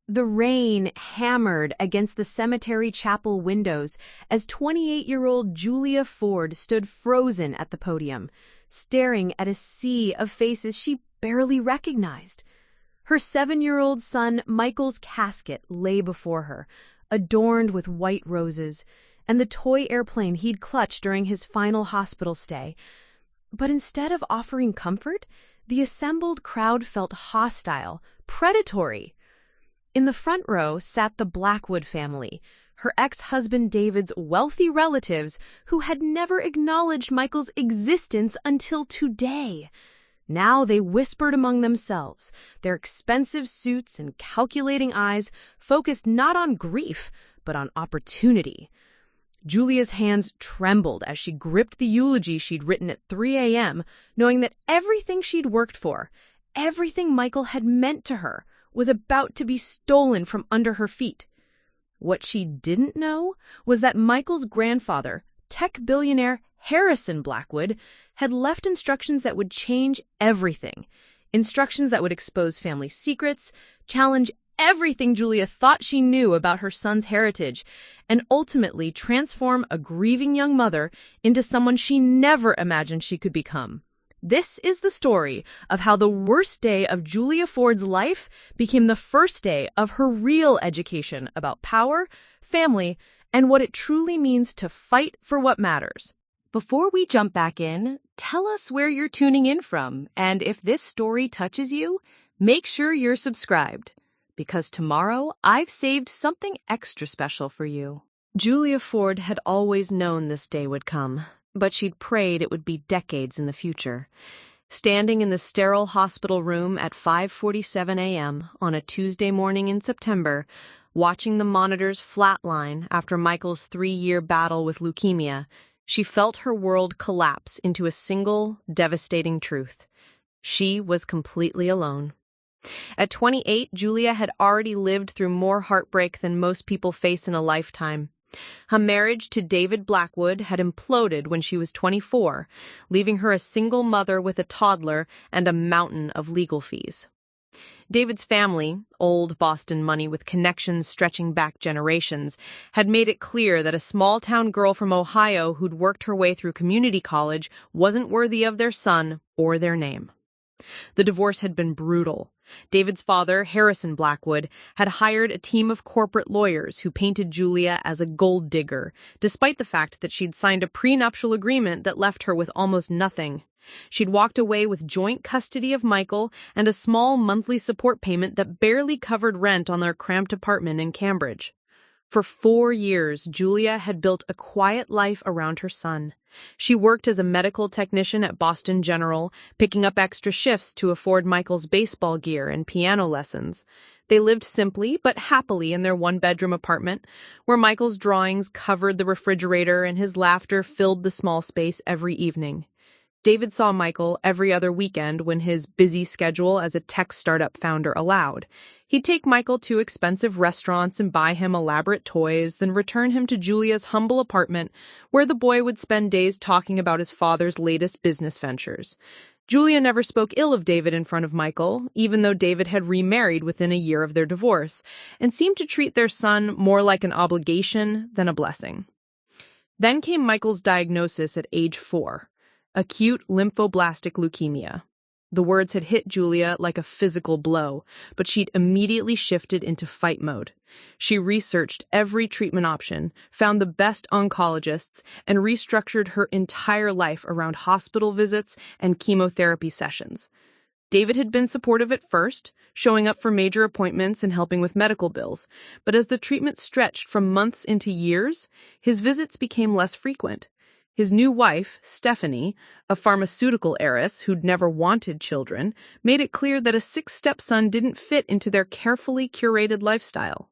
The rain hammered against the cemetery chapel windows as 28-year-old Julia Ford stood frozen at the podium, staring at a sea of faces she barely recognized. Her 7-year-old son Michael's casket lay before her, adorned with white roses, and the toy airplane he'd clutched during his final hospital stay. But instead of offering comfort, the assembled crowd felt hostile, predatory. In the front row sat the Blackwood family, her ex-husband David's wealthy relatives who had never acknowledged Michael's existence until today. Now they whispered among themselves, their expensive suits and calculating eyes focused not on grief, but on opportunity. Julia's hands trembled as she gripped the eulogy she'd written at 3 a.m., knowing that everything she'd worked for, everything Michael had meant to her, was about to be stolen from under her feet. What she didn't know was that Michael's grandfather, tech billionaire Harrison Blackwood, had left instructions that would change everything. Instructions that would expose family secrets, challenge everything Julia thought she knew about her son's heritage, and ultimately transform a grieving young mother into someone she never imagined she could become. This is the story of how the worst day of Julia Ford's life became the first day of her real education about power, family, and what it truly means to fight for what matters. Before we jump back in, tell us where you're tuning in from, and if this story touches you, make sure you're subscribed, because tomorrow I've saved something extra special for you. Julia Ford had always known this day would come, but she'd prayed it would be decades in the future. Standing in the sterile hospital room at 5:47 a.m. on a Tuesday morning in September, watching the monitors flatline after Michael's 3-year battle with leukemia, she felt her world collapse into a single, devastating truth. She was completely alone. At 28, Julia had already lived through more heartbreak than most people face in a lifetime. Her marriage to David Blackwood had imploded when she was 24, leaving her a single mother with a toddler and a mountain of legal fees. David's family, old Boston money with connections stretching back generations, had made it clear that a small-town girl from Ohio who'd worked her way through community college wasn't worthy of their son or their name. The divorce had been brutal. David's father, Harrison Blackwood, had hired a team of corporate lawyers who painted Julia as a gold digger, despite the fact that she'd signed a prenuptial agreement that left her with almost nothing. She'd walked away with joint custody of Michael and a small monthly support payment that barely covered rent on their cramped apartment in Cambridge. For 4 years, Julia had built a quiet life around her son. She worked as a medical technician at Boston General, picking up extra shifts to afford Michael's baseball gear and piano lessons. They lived simply but happily in their one-bedroom apartment, where Michael's drawings covered the refrigerator and his laughter filled the small space every evening. David saw Michael every other weekend when his busy schedule as a tech startup founder allowed. He'd take Michael to expensive restaurants and buy him elaborate toys, then return him to Julia's humble apartment, where the boy would spend days talking about his father's latest business ventures. Julia never spoke ill of David in front of Michael, even though David had remarried within a year of their divorce, and seemed to treat their son more like an obligation than a blessing. Then came Michael's diagnosis at age 4. Acute lymphoblastic leukemia. The words had hit Julia like a physical blow, but she'd immediately shifted into fight mode. She researched every treatment option, found the best oncologists, and restructured her entire life around hospital visits and chemotherapy sessions. David had been supportive at first, showing up for major appointments and helping with medical bills, but as the treatment stretched from months into years, his visits became less frequent. His new wife, Stephanie, a pharmaceutical heiress who'd never wanted children, made it clear that a 6th stepson didn't fit into their carefully curated lifestyle.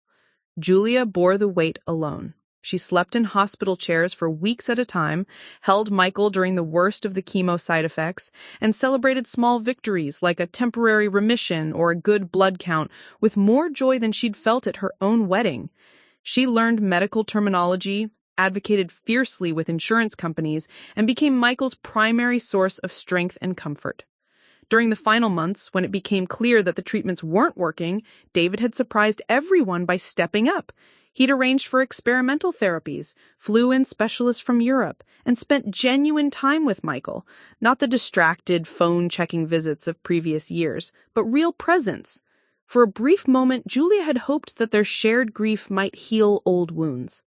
Julia bore the weight alone. She slept in hospital chairs for weeks at a time, held Michael during the worst of the chemo side effects, and celebrated small victories like a temporary remission or a good blood count with more joy than she'd felt at her own wedding. She learned medical terminology, advocated fiercely with insurance companies, and became Michael's primary source of strength and comfort. During the final months, when it became clear that the treatments weren't working, David had surprised everyone by stepping up. He'd arranged for experimental therapies, flew in specialists from Europe, and spent genuine time with Michael, not the distracted, phone-checking visits of previous years, but real presence. For a brief moment, Julia had hoped that their shared grief might heal old wounds.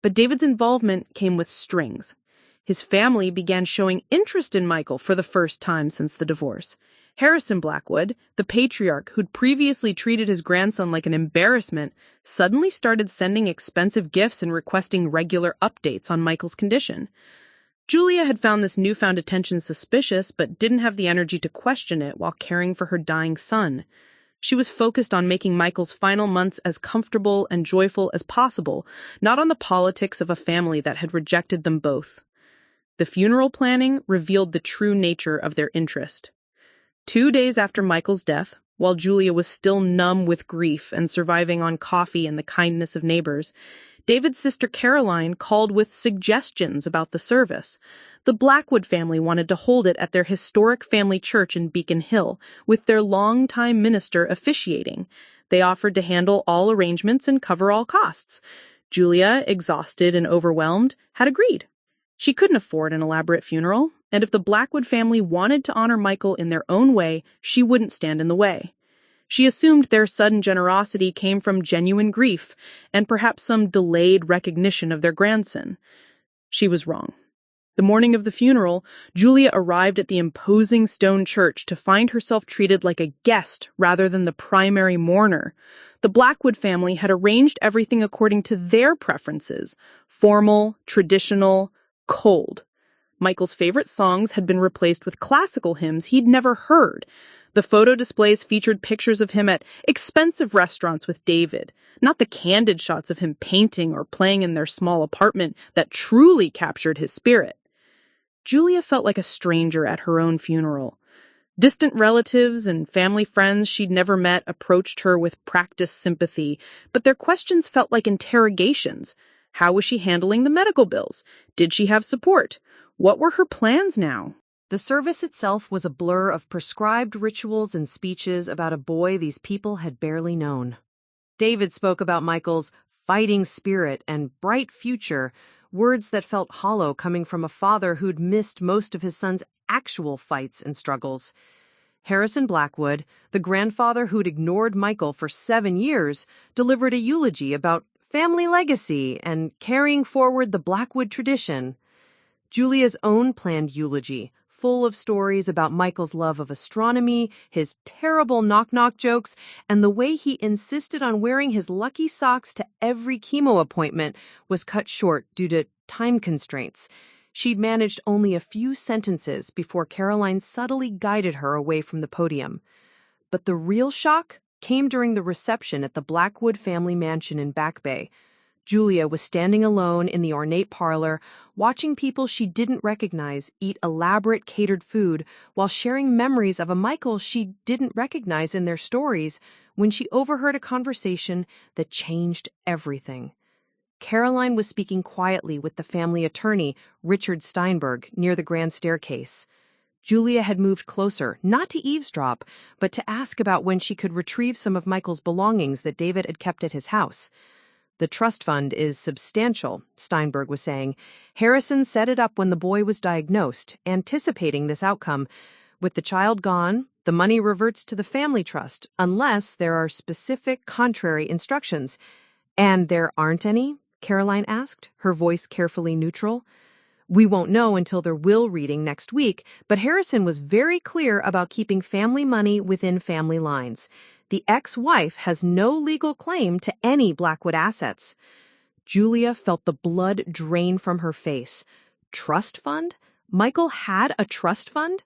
But David's involvement came with strings. His family began showing interest in Michael for the first time since the divorce. Harrison Blackwood, the patriarch who'd previously treated his grandson like an embarrassment, suddenly started sending expensive gifts and requesting regular updates on Michael's condition. Julia had found this newfound attention suspicious, but didn't have the energy to question it while caring for her dying son. She was focused on making Michael's final months as comfortable and joyful as possible, not on the politics of a family that had rejected them both. The funeral planning revealed the true nature of their interest. 2 days after Michael's death, while Julia was still numb with grief and surviving on coffee and the kindness of neighbors, David's sister Caroline called with suggestions about the service. The Blackwood family wanted to hold it at their historic family church in Beacon Hill, with their longtime minister officiating. They offered to handle all arrangements and cover all costs. Julia, exhausted and overwhelmed, had agreed. She couldn't afford an elaborate funeral, and if the Blackwood family wanted to honor Michael in their own way, she wouldn't stand in the way. She assumed their sudden generosity came from genuine grief and perhaps some delayed recognition of their grandson. She was wrong. The morning of the funeral, Julia arrived at the imposing stone church to find herself treated like a guest rather than the primary mourner. The Blackwood family had arranged everything according to their preferences: formal, traditional, cold. Michael's favorite songs had been replaced with classical hymns he'd never heard. The photo displays featured pictures of him at expensive restaurants with David, not the candid shots of him painting or playing in their small apartment that truly captured his spirit. Julia felt like a stranger at her own funeral. Distant relatives and family friends she'd never met approached her with practiced sympathy, but their questions felt like interrogations. How was she handling the medical bills? Did she have support? What were her plans now? The service itself was a blur of prescribed rituals and speeches about a boy these people had barely known. David spoke about Michael's fighting spirit and bright future, words that felt hollow coming from a father who'd missed most of his son's actual fights and struggles. Harrison Blackwood, the grandfather who'd ignored Michael for 7 years, delivered a eulogy about family legacy and carrying forward the Blackwood tradition. Julia's own planned eulogy, full of stories about Michael's love of astronomy, his terrible knock-knock jokes, and the way he insisted on wearing his lucky socks to every chemo appointment, was cut short due to time constraints. She'd managed only a few sentences before Caroline subtly guided her away from the podium. But the real shock came during the reception at the Blackwood family mansion in Back Bay. Julia was standing alone in the ornate parlor, watching people she didn't recognize eat elaborate catered food while sharing memories of a Michael she didn't recognize in their stories, when she overheard a conversation that changed everything. Caroline was speaking quietly with the family attorney, Richard Steinberg, near the grand staircase. Julia had moved closer, not to eavesdrop, but to ask about when she could retrieve some of Michael's belongings that David had kept at his house. The trust fund is substantial, Steinberg was saying. Harrison set it up when the boy was diagnosed, anticipating this outcome. With the child gone, the money reverts to the family trust, unless there are specific contrary instructions. And there aren't any? Caroline asked, her voice carefully neutral. We won't know until their will reading next week, but Harrison was very clear about keeping family money within family lines. The ex-wife has no legal claim to any Blackwood assets. Julia felt the blood drain from her face. Trust fund? Michael had a trust fund?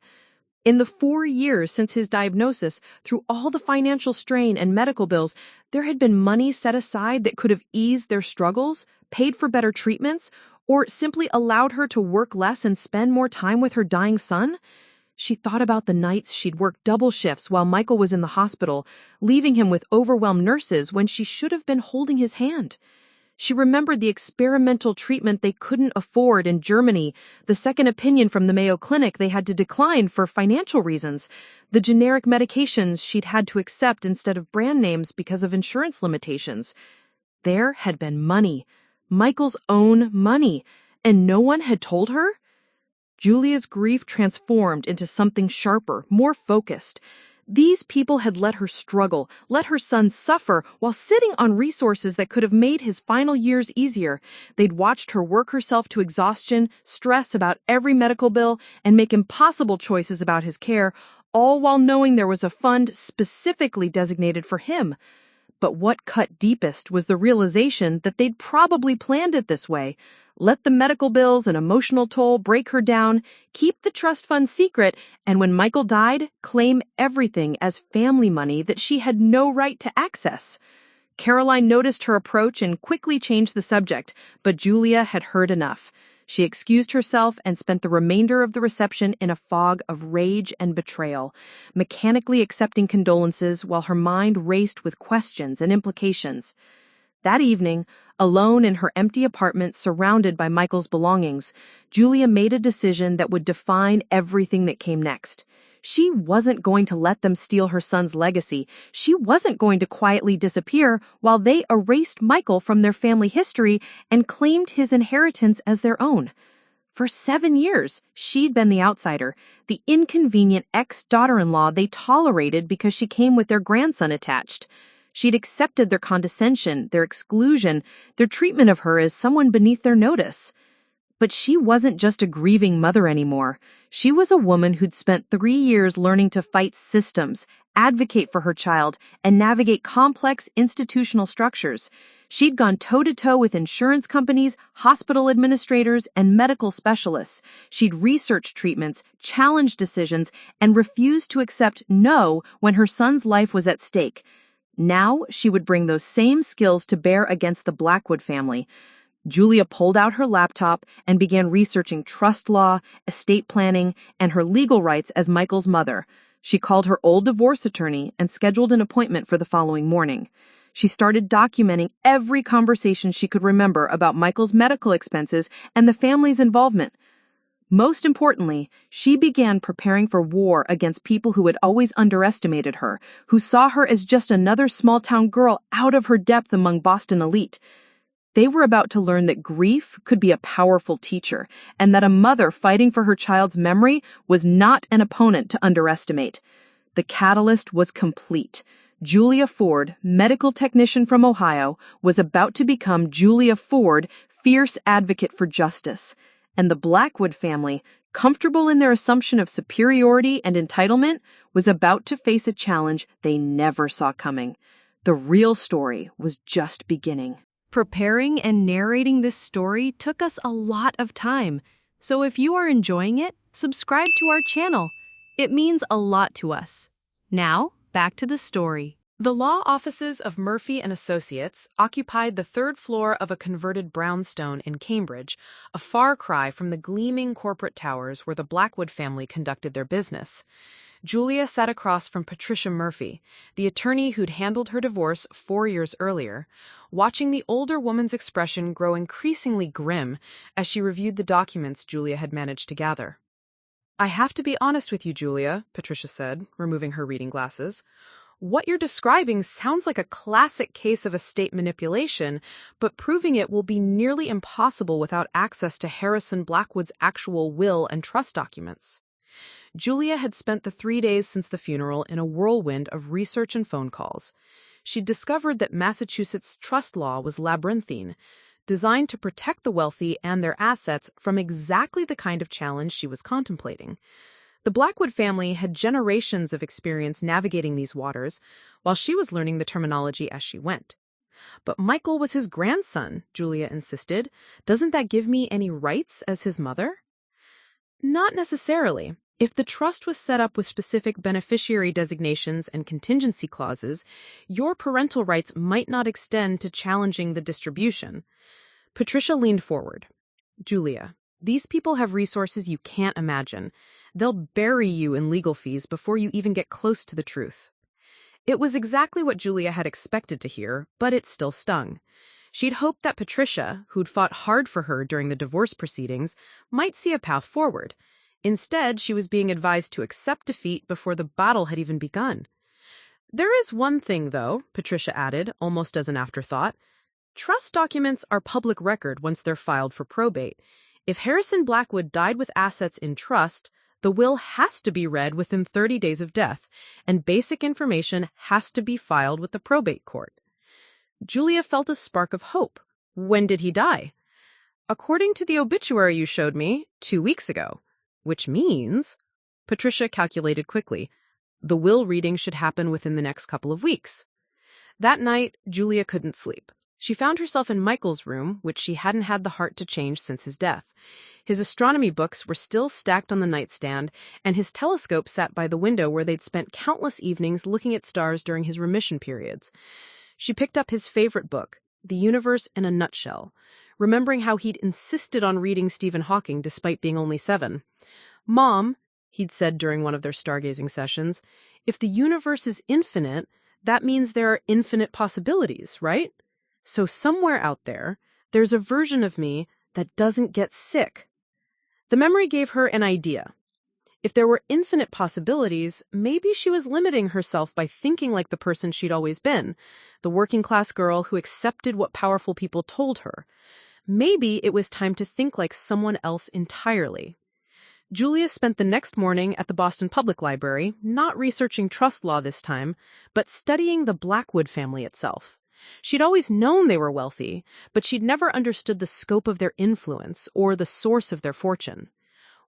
In the 4 years since his diagnosis, through all the financial strain and medical bills, there had been money set aside that could have eased their struggles, paid for better treatments, or simply allowed her to work less and spend more time with her dying son. She thought about the nights she'd worked double shifts while Michael was in the hospital, leaving him with overwhelmed nurses when she should have been holding his hand. She remembered the experimental treatment they couldn't afford in Germany, the second opinion from the Mayo Clinic they had to decline for financial reasons, the generic medications she'd had to accept instead of brand names because of insurance limitations. There had been money, Michael's own money, and no one had told her? Julia's grief transformed into something sharper, more focused. These people had let her struggle, let her son suffer, while sitting on resources that could have made his final years easier. They'd watched her work herself to exhaustion, stress about every medical bill, and make impossible choices about his care, all while knowing there was a fund specifically designated for him. But what cut deepest was the realization that they'd probably planned it this way. Let the medical bills and emotional toll break her down, keep the trust fund secret, and when Michael died, claim everything as family money that she had no right to access. Caroline noticed her approach and quickly changed the subject, but Julia had heard enough. She excused herself and spent the remainder of the reception in a fog of rage and betrayal, mechanically accepting condolences while her mind raced with questions and implications. That evening, alone in her empty apartment surrounded by Michael's belongings, Julia made a decision that would define everything that came next. She wasn't going to let them steal her son's legacy. She wasn't going to quietly disappear while they erased Michael from their family history and claimed his inheritance as their own. For 7 years, she'd been the outsider, the inconvenient ex-daughter-in-law they tolerated because she came with their grandson attached. She'd accepted their condescension, their exclusion, their treatment of her as someone beneath their notice. But she wasn't just a grieving mother anymore. She was a woman who'd spent 3 years learning to fight systems, advocate for her child, and navigate complex institutional structures. She'd gone toe-to-toe with insurance companies, hospital administrators, and medical specialists. She'd researched treatments, challenged decisions, and refused to accept no when her son's life was at stake. Now she would bring those same skills to bear against the Blackwood family. Julia pulled out her laptop and began researching trust law, estate planning, and her legal rights as Michael's mother. She called her old divorce attorney and scheduled an appointment for the following morning. She started documenting every conversation she could remember about Michael's medical expenses and the family's involvement. Most importantly, she began preparing for war against people who had always underestimated her, who saw her as just another small-town girl out of her depth among Boston elite. They were about to learn that grief could be a powerful teacher, and that a mother fighting for her child's memory was not an opponent to underestimate. The catalyst was complete. Julia Ford, medical technician from Ohio, was about to become Julia Ford, fierce advocate for justice. And the Blackwood family, comfortable in their assumption of superiority and entitlement, was about to face a challenge they never saw coming. The real story was just beginning. Preparing and narrating this story took us a lot of time, so if you are enjoying it, subscribe to our channel. It means a lot to us. Now, back to the story. The law offices of Murphy & Associates occupied the third floor of a converted brownstone in Cambridge, a far cry from the gleaming corporate towers where the Blackwood family conducted their business. Julia sat across from Patricia Murphy, the attorney who'd handled her divorce 4 years earlier, watching the older woman's expression grow increasingly grim as she reviewed the documents Julia had managed to gather. "I have to be honest with you, Julia," Patricia said, removing her reading glasses. "What you're describing sounds like a classic case of estate manipulation, but proving it will be nearly impossible without access to Harrison Blackwood's actual will and trust documents." Julia had spent the 3 days since the funeral in a whirlwind of research and phone calls. She'd discovered that Massachusetts trust law was labyrinthine, designed to protect the wealthy and their assets from exactly the kind of challenge she was contemplating. The Blackwood family had generations of experience navigating these waters, while she was learning the terminology as she went. "But Michael was his grandson," Julia insisted. "Doesn't that give me any rights as his mother?" "Not necessarily. If the trust was set up with specific beneficiary designations and contingency clauses, your parental rights might not extend to challenging the distribution." Patricia leaned forward. "Julia, these people have resources you can't imagine. They'll bury you in legal fees before you even get close to the truth." It was exactly what Julia had expected to hear, but it still stung. She'd hoped that Patricia, who'd fought hard for her during the divorce proceedings, might see a path forward. Instead, she was being advised to accept defeat before the battle had even begun. "There is one thing, though," Patricia added, almost as an afterthought. "Trust documents are public record once they're filed for probate. If Harrison Blackwood died with assets in trust, the will has to be read within 30 days of death, and basic information has to be filed with the probate court." Julia felt a spark of hope. "When did he die?" "According to the obituary you showed me, 2 weeks ago. Which means," Patricia calculated quickly, "the will reading should happen within the next couple of weeks." That night, Julia couldn't sleep. She found herself in Michael's room, which she hadn't had the heart to change since his death. His astronomy books were still stacked on the nightstand, and his telescope sat by the window where they'd spent countless evenings looking at stars during his remission periods. She picked up his favorite book, The Universe in a Nutshell, remembering how he'd insisted on reading Stephen Hawking despite being only 7. "Mom," he'd said during one of their stargazing sessions, "if the universe is infinite, that means there are infinite possibilities, right? So somewhere out there, there's a version of me that doesn't get sick." The memory gave her an idea. If there were infinite possibilities, maybe she was limiting herself by thinking like the person she'd always been, the working-class girl who accepted what powerful people told her. Maybe it was time to think like someone else entirely. Julia spent the next morning at the Boston Public Library, not researching trust law this time, but studying the Blackwood family itself. She'd always known they were wealthy, but she'd never understood the scope of their influence or the source of their fortune.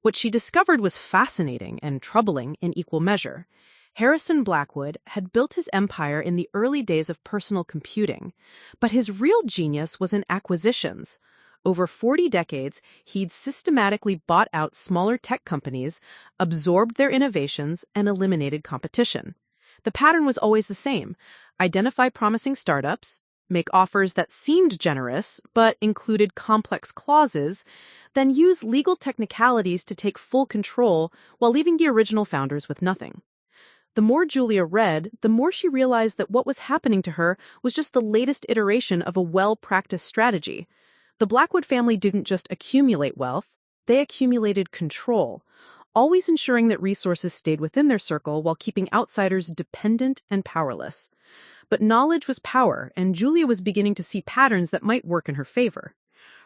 What she discovered was fascinating and troubling in equal measure. Harrison Blackwood had built his empire in the early days of personal computing, but his real genius was in acquisitions. Over 40 decades, he'd systematically bought out smaller tech companies, absorbed their innovations, and eliminated competition. The pattern was always the same: identify promising startups, make offers that seemed generous but included complex clauses, then use legal technicalities to take full control while leaving the original founders with nothing. The more Julia read, the more she realized that what was happening to her was just the latest iteration of a well-practiced strategy. The Blackwood family didn't just accumulate wealth, they accumulated control, always ensuring that resources stayed within their circle while keeping outsiders dependent and powerless. But knowledge was power, and Julia was beginning to see patterns that might work in her favor.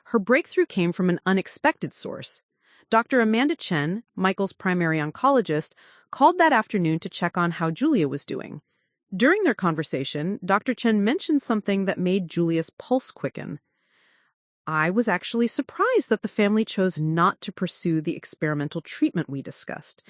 Her breakthrough came from an unexpected source. Dr. Amanda Chen, Michael's primary oncologist, called that afternoon to check on how Julia was doing. During their conversation, Dr. Chen mentioned something that made Julia's pulse quicken. "I was actually surprised that the family chose not to pursue the experimental treatment we discussed.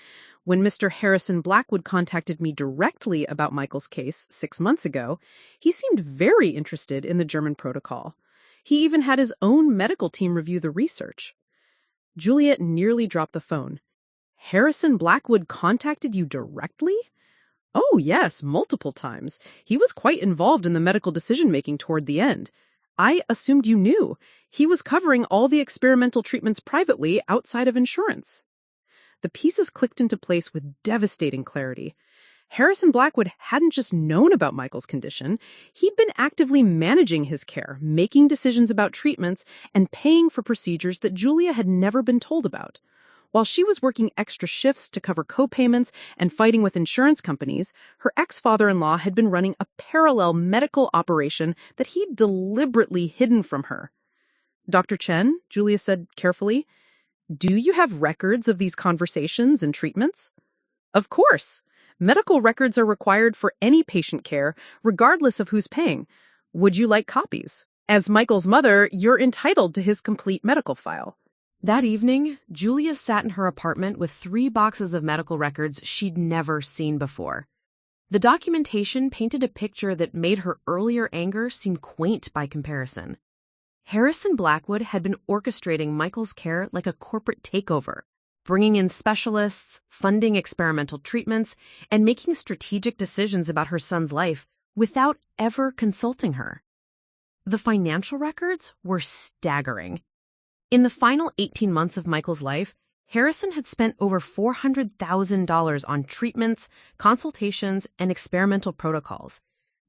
When Mr. Harrison Blackwood contacted me directly about Michael's case 6 months ago, he seemed very interested in the German protocol. He even had his own medical team review the research." Juliet nearly dropped the phone. "Harrison Blackwood contacted you directly?" "Oh, yes, multiple times. He was quite involved in the medical decision-making toward the end. I assumed you knew. He was covering all the experimental treatments privately outside of insurance." The pieces clicked into place with devastating clarity. Harrison Blackwood hadn't just known about Michael's condition. He'd been actively managing his care, making decisions about treatments, and paying for procedures that Julia had never been told about. While she was working extra shifts to cover co-payments and fighting with insurance companies, her ex-father-in-law had been running a parallel medical operation that he'd deliberately hidden from her. "Dr. Chen," Julia said carefully, "do you have records of these conversations and treatments?" "Of course. Medical records are required for any patient care, regardless of who's paying. Would you like copies? As Michael's mother, you're entitled to his complete medical file." That evening, Julia sat in her apartment with 3 boxes of medical records she'd never seen before. The documentation painted a picture that made her earlier anger seem quaint by comparison. Harrison Blackwood had been orchestrating Michael's care like a corporate takeover, bringing in specialists, funding experimental treatments, and making strategic decisions about her son's life without ever consulting her. The financial records were staggering. In the final 18 months of Michael's life, Harrison had spent over $400,000 on treatments, consultations, and experimental protocols.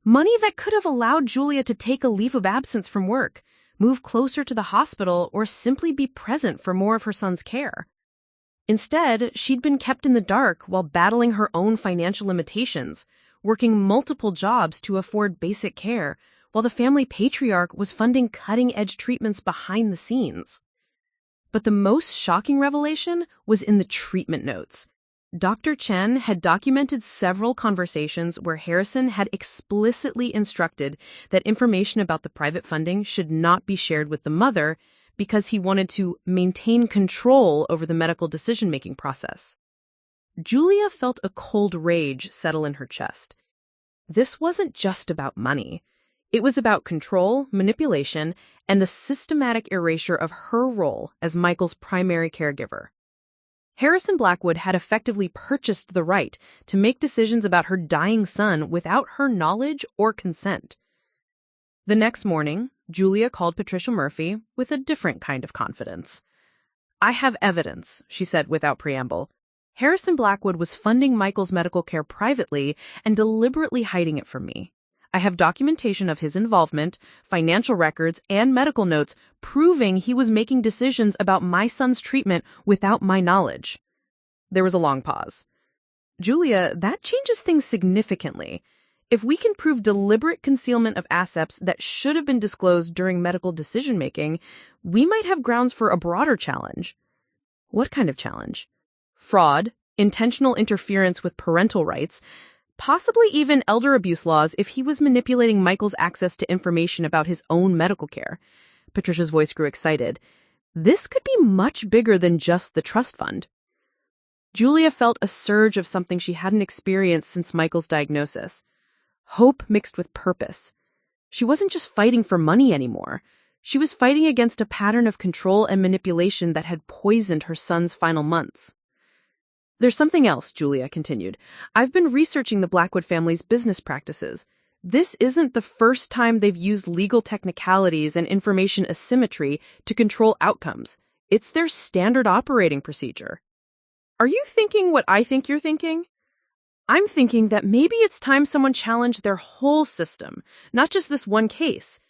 Money that could have allowed Julia to take a leave of absence from work, move closer to the hospital, or simply be present for more of her son's care. Instead, she'd been kept in the dark while battling her own financial limitations, working multiple jobs to afford basic care, while the family patriarch was funding cutting-edge treatments behind the scenes. But the most shocking revelation was in the treatment notes. Dr. Chen had documented several conversations where Harrison had explicitly instructed that information about the private funding should not be shared with the mother because he wanted to maintain control over the medical decision-making process. Julia felt a cold rage settle in her chest. This wasn't just about money. It was about control, manipulation, and the systematic erasure of her role as Michael's primary caregiver. Harrison Blackwood had effectively purchased the right to make decisions about her dying son without her knowledge or consent. The next morning, Julia called Patricia Murphy with a different kind of confidence. "I have evidence," she said without preamble. "Harrison Blackwood was funding Michael's medical care privately and deliberately hiding it from me. I have documentation of his involvement, financial records, and medical notes proving he was making decisions about my son's treatment without my knowledge." There was a long pause. "Julia, that changes things significantly. If we can prove deliberate concealment of assets that should have been disclosed during medical decision-making, we might have grounds for a broader challenge." "What kind of challenge?" "Fraud, intentional interference with parental rights, possibly even elder abuse laws if he was manipulating Michael's access to information about his own medical care." Patricia's voice grew excited. "This could be much bigger than just the trust fund." Julia felt a surge of something she hadn't experienced since Michael's diagnosis. Hope mixed with purpose. She wasn't just fighting for money anymore. She was fighting against a pattern of control and manipulation that had poisoned her son's final months. "There's something else," Julia continued. "I've been researching the Blackwood family's business practices. This isn't the first time they've used legal technicalities and information asymmetry to control outcomes. It's their standard operating procedure." "Are you thinking what I think you're thinking?" "I'm thinking that maybe it's time someone challenged their whole system, not just this one case.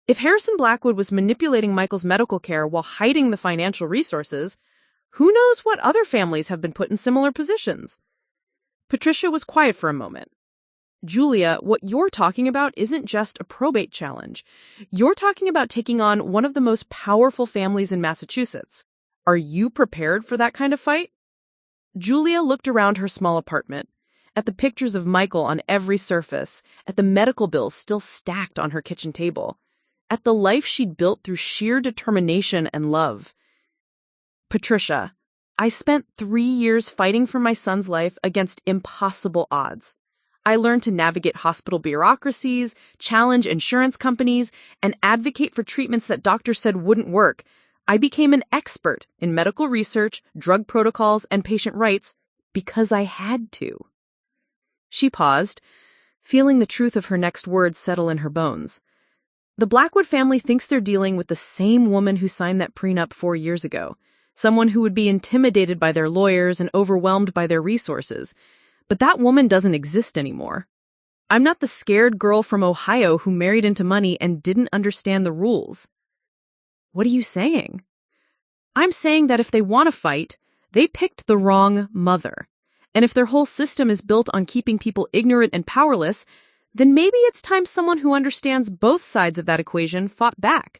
If Harrison Blackwood was manipulating Michael's medical care while hiding the financial resources, who knows what other families have been put in similar positions?" Patricia was quiet for a moment. "Julia, what you're talking about isn't just a probate challenge. You're talking about taking on one of the most powerful families in Massachusetts. Are you prepared for that kind of fight?" Julia looked around her small apartment, at the pictures of Michael on every surface, at the medical bills still stacked on her kitchen table, at the life she'd built through sheer determination and love. "Patricia, I spent 3 years fighting for my son's life against impossible odds. I learned to navigate hospital bureaucracies, challenge insurance companies, and advocate for treatments that doctors said wouldn't work. I became an expert in medical research, drug protocols, and patient rights because I had to." She paused, feeling the truth of her next words settle in her bones. The Blackwood family thinks they're dealing with the same woman who signed that prenup 4 years ago. Someone who would be intimidated by their lawyers and overwhelmed by their resources. But that woman doesn't exist anymore. I'm not the scared girl from Ohio who married into money and didn't understand the rules. "What are you saying?" "I'm saying that if they want to fight, they picked the wrong mother. And if their whole system is built on keeping people ignorant and powerless, then maybe it's time someone who understands both sides of that equation fought back."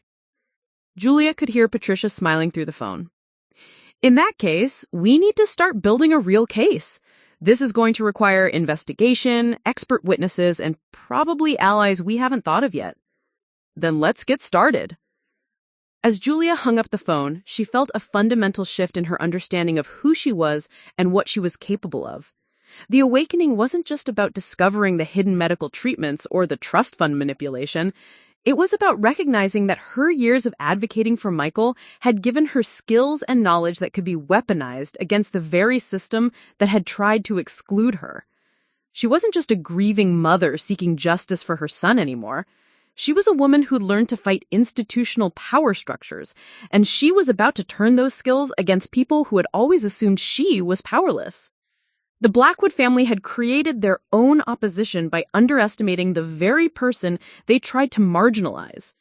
Julia could hear Patricia smiling through the phone. "In that case, we need to start building a real case. This is going to require investigation, expert witnesses, and probably allies we haven't thought of yet." "Then let's get started." As Julia hung up the phone, she felt a fundamental shift in her understanding of who she was and what she was capable of. The awakening wasn't just about discovering the hidden medical treatments or the trust fund manipulation. It was about recognizing that her years of advocating for Michael had given her skills and knowledge that could be weaponized against the very system that had tried to exclude her. She wasn't just a grieving mother seeking justice for her son anymore. She was a woman who'd learned to fight institutional power structures, and she was about to turn those skills against people who had always assumed she was powerless. The Blackwood family had created their own opposition by underestimating the very person they tried to marginalize.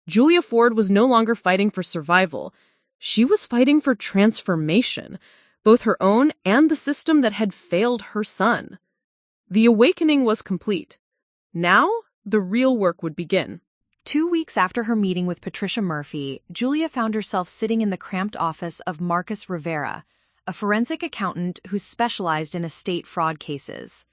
Julia Ford was no longer fighting for survival. She was fighting for transformation, both her own and the system that had failed her son. The awakening was complete. Now, the real work would begin. 2 weeks after her meeting with Patricia Murphy, Julia found herself sitting in the cramped office of Marcus Rivera, a forensic accountant who specialized in estate fraud cases.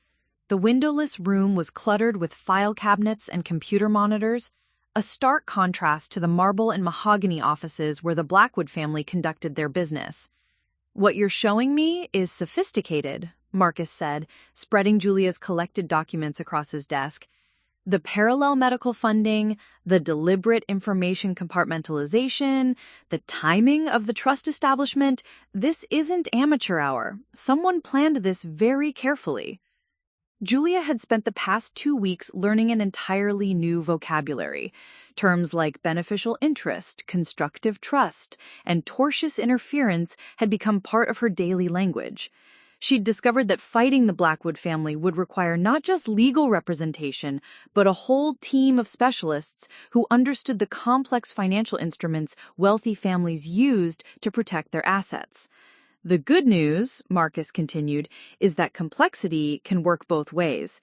The windowless room was cluttered with file cabinets and computer monitors, a stark contrast to the marble and mahogany offices where the Blackwood family conducted their business. "What you're showing me is sophisticated," Marcus said, spreading Julia's collected documents across his desk. "The parallel medical funding, the deliberate information compartmentalization, the timing of the trust establishment, this isn't amateur hour. Someone planned this very carefully." Julia had spent the past 2 weeks learning an entirely new vocabulary. Terms like beneficial interest, constructive trust, and tortious interference had become part of her daily language. She'd discovered that fighting the Blackwood family would require not just legal representation, but a whole team of specialists who understood the complex financial instruments wealthy families used to protect their assets. "The good news," Marcus continued, "is that complexity can work both ways.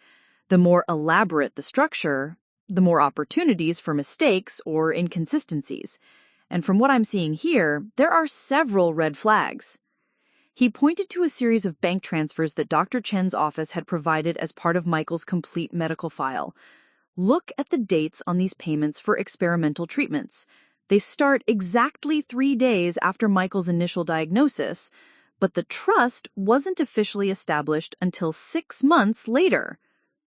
The more elaborate the structure, the more opportunities for mistakes or inconsistencies. And from what I'm seeing here, there are several red flags." He pointed to a series of bank transfers that Dr. Chen's office had provided as part of Michael's complete medical file. "Look at the dates on these payments for experimental treatments. They start exactly 3 days after Michael's initial diagnosis, but the trust wasn't officially established until 6 months later."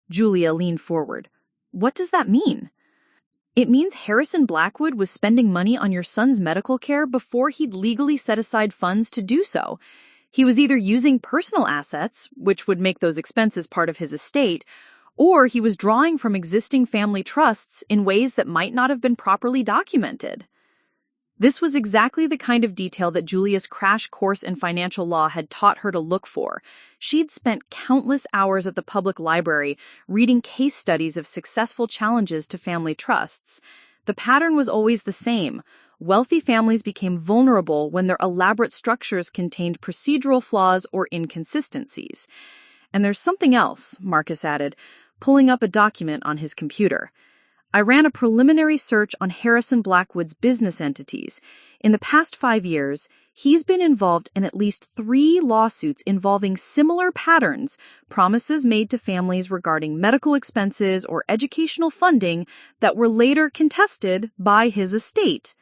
Julia leaned forward. "What does that mean?" "It means Harrison Blackwood was spending money on your son's medical care before he'd legally set aside funds to do so. He was either using personal assets, which would make those expenses part of his estate, or he was drawing from existing family trusts in ways that might not have been properly documented." This was exactly the kind of detail that Julia's crash course in financial law had taught her to look for. She'd spent countless hours at the public library reading case studies of successful challenges to family trusts. The pattern was always the same. Wealthy families became vulnerable when their elaborate structures contained procedural flaws or inconsistencies. "And there's something else," Marcus added, pulling up a document on his computer. "I ran a preliminary search on Harrison Blackwood's business entities. In the past 5 years, he's been involved in at least 3 lawsuits involving similar patterns, promises made to families regarding medical expenses or educational funding that were later contested by his estate."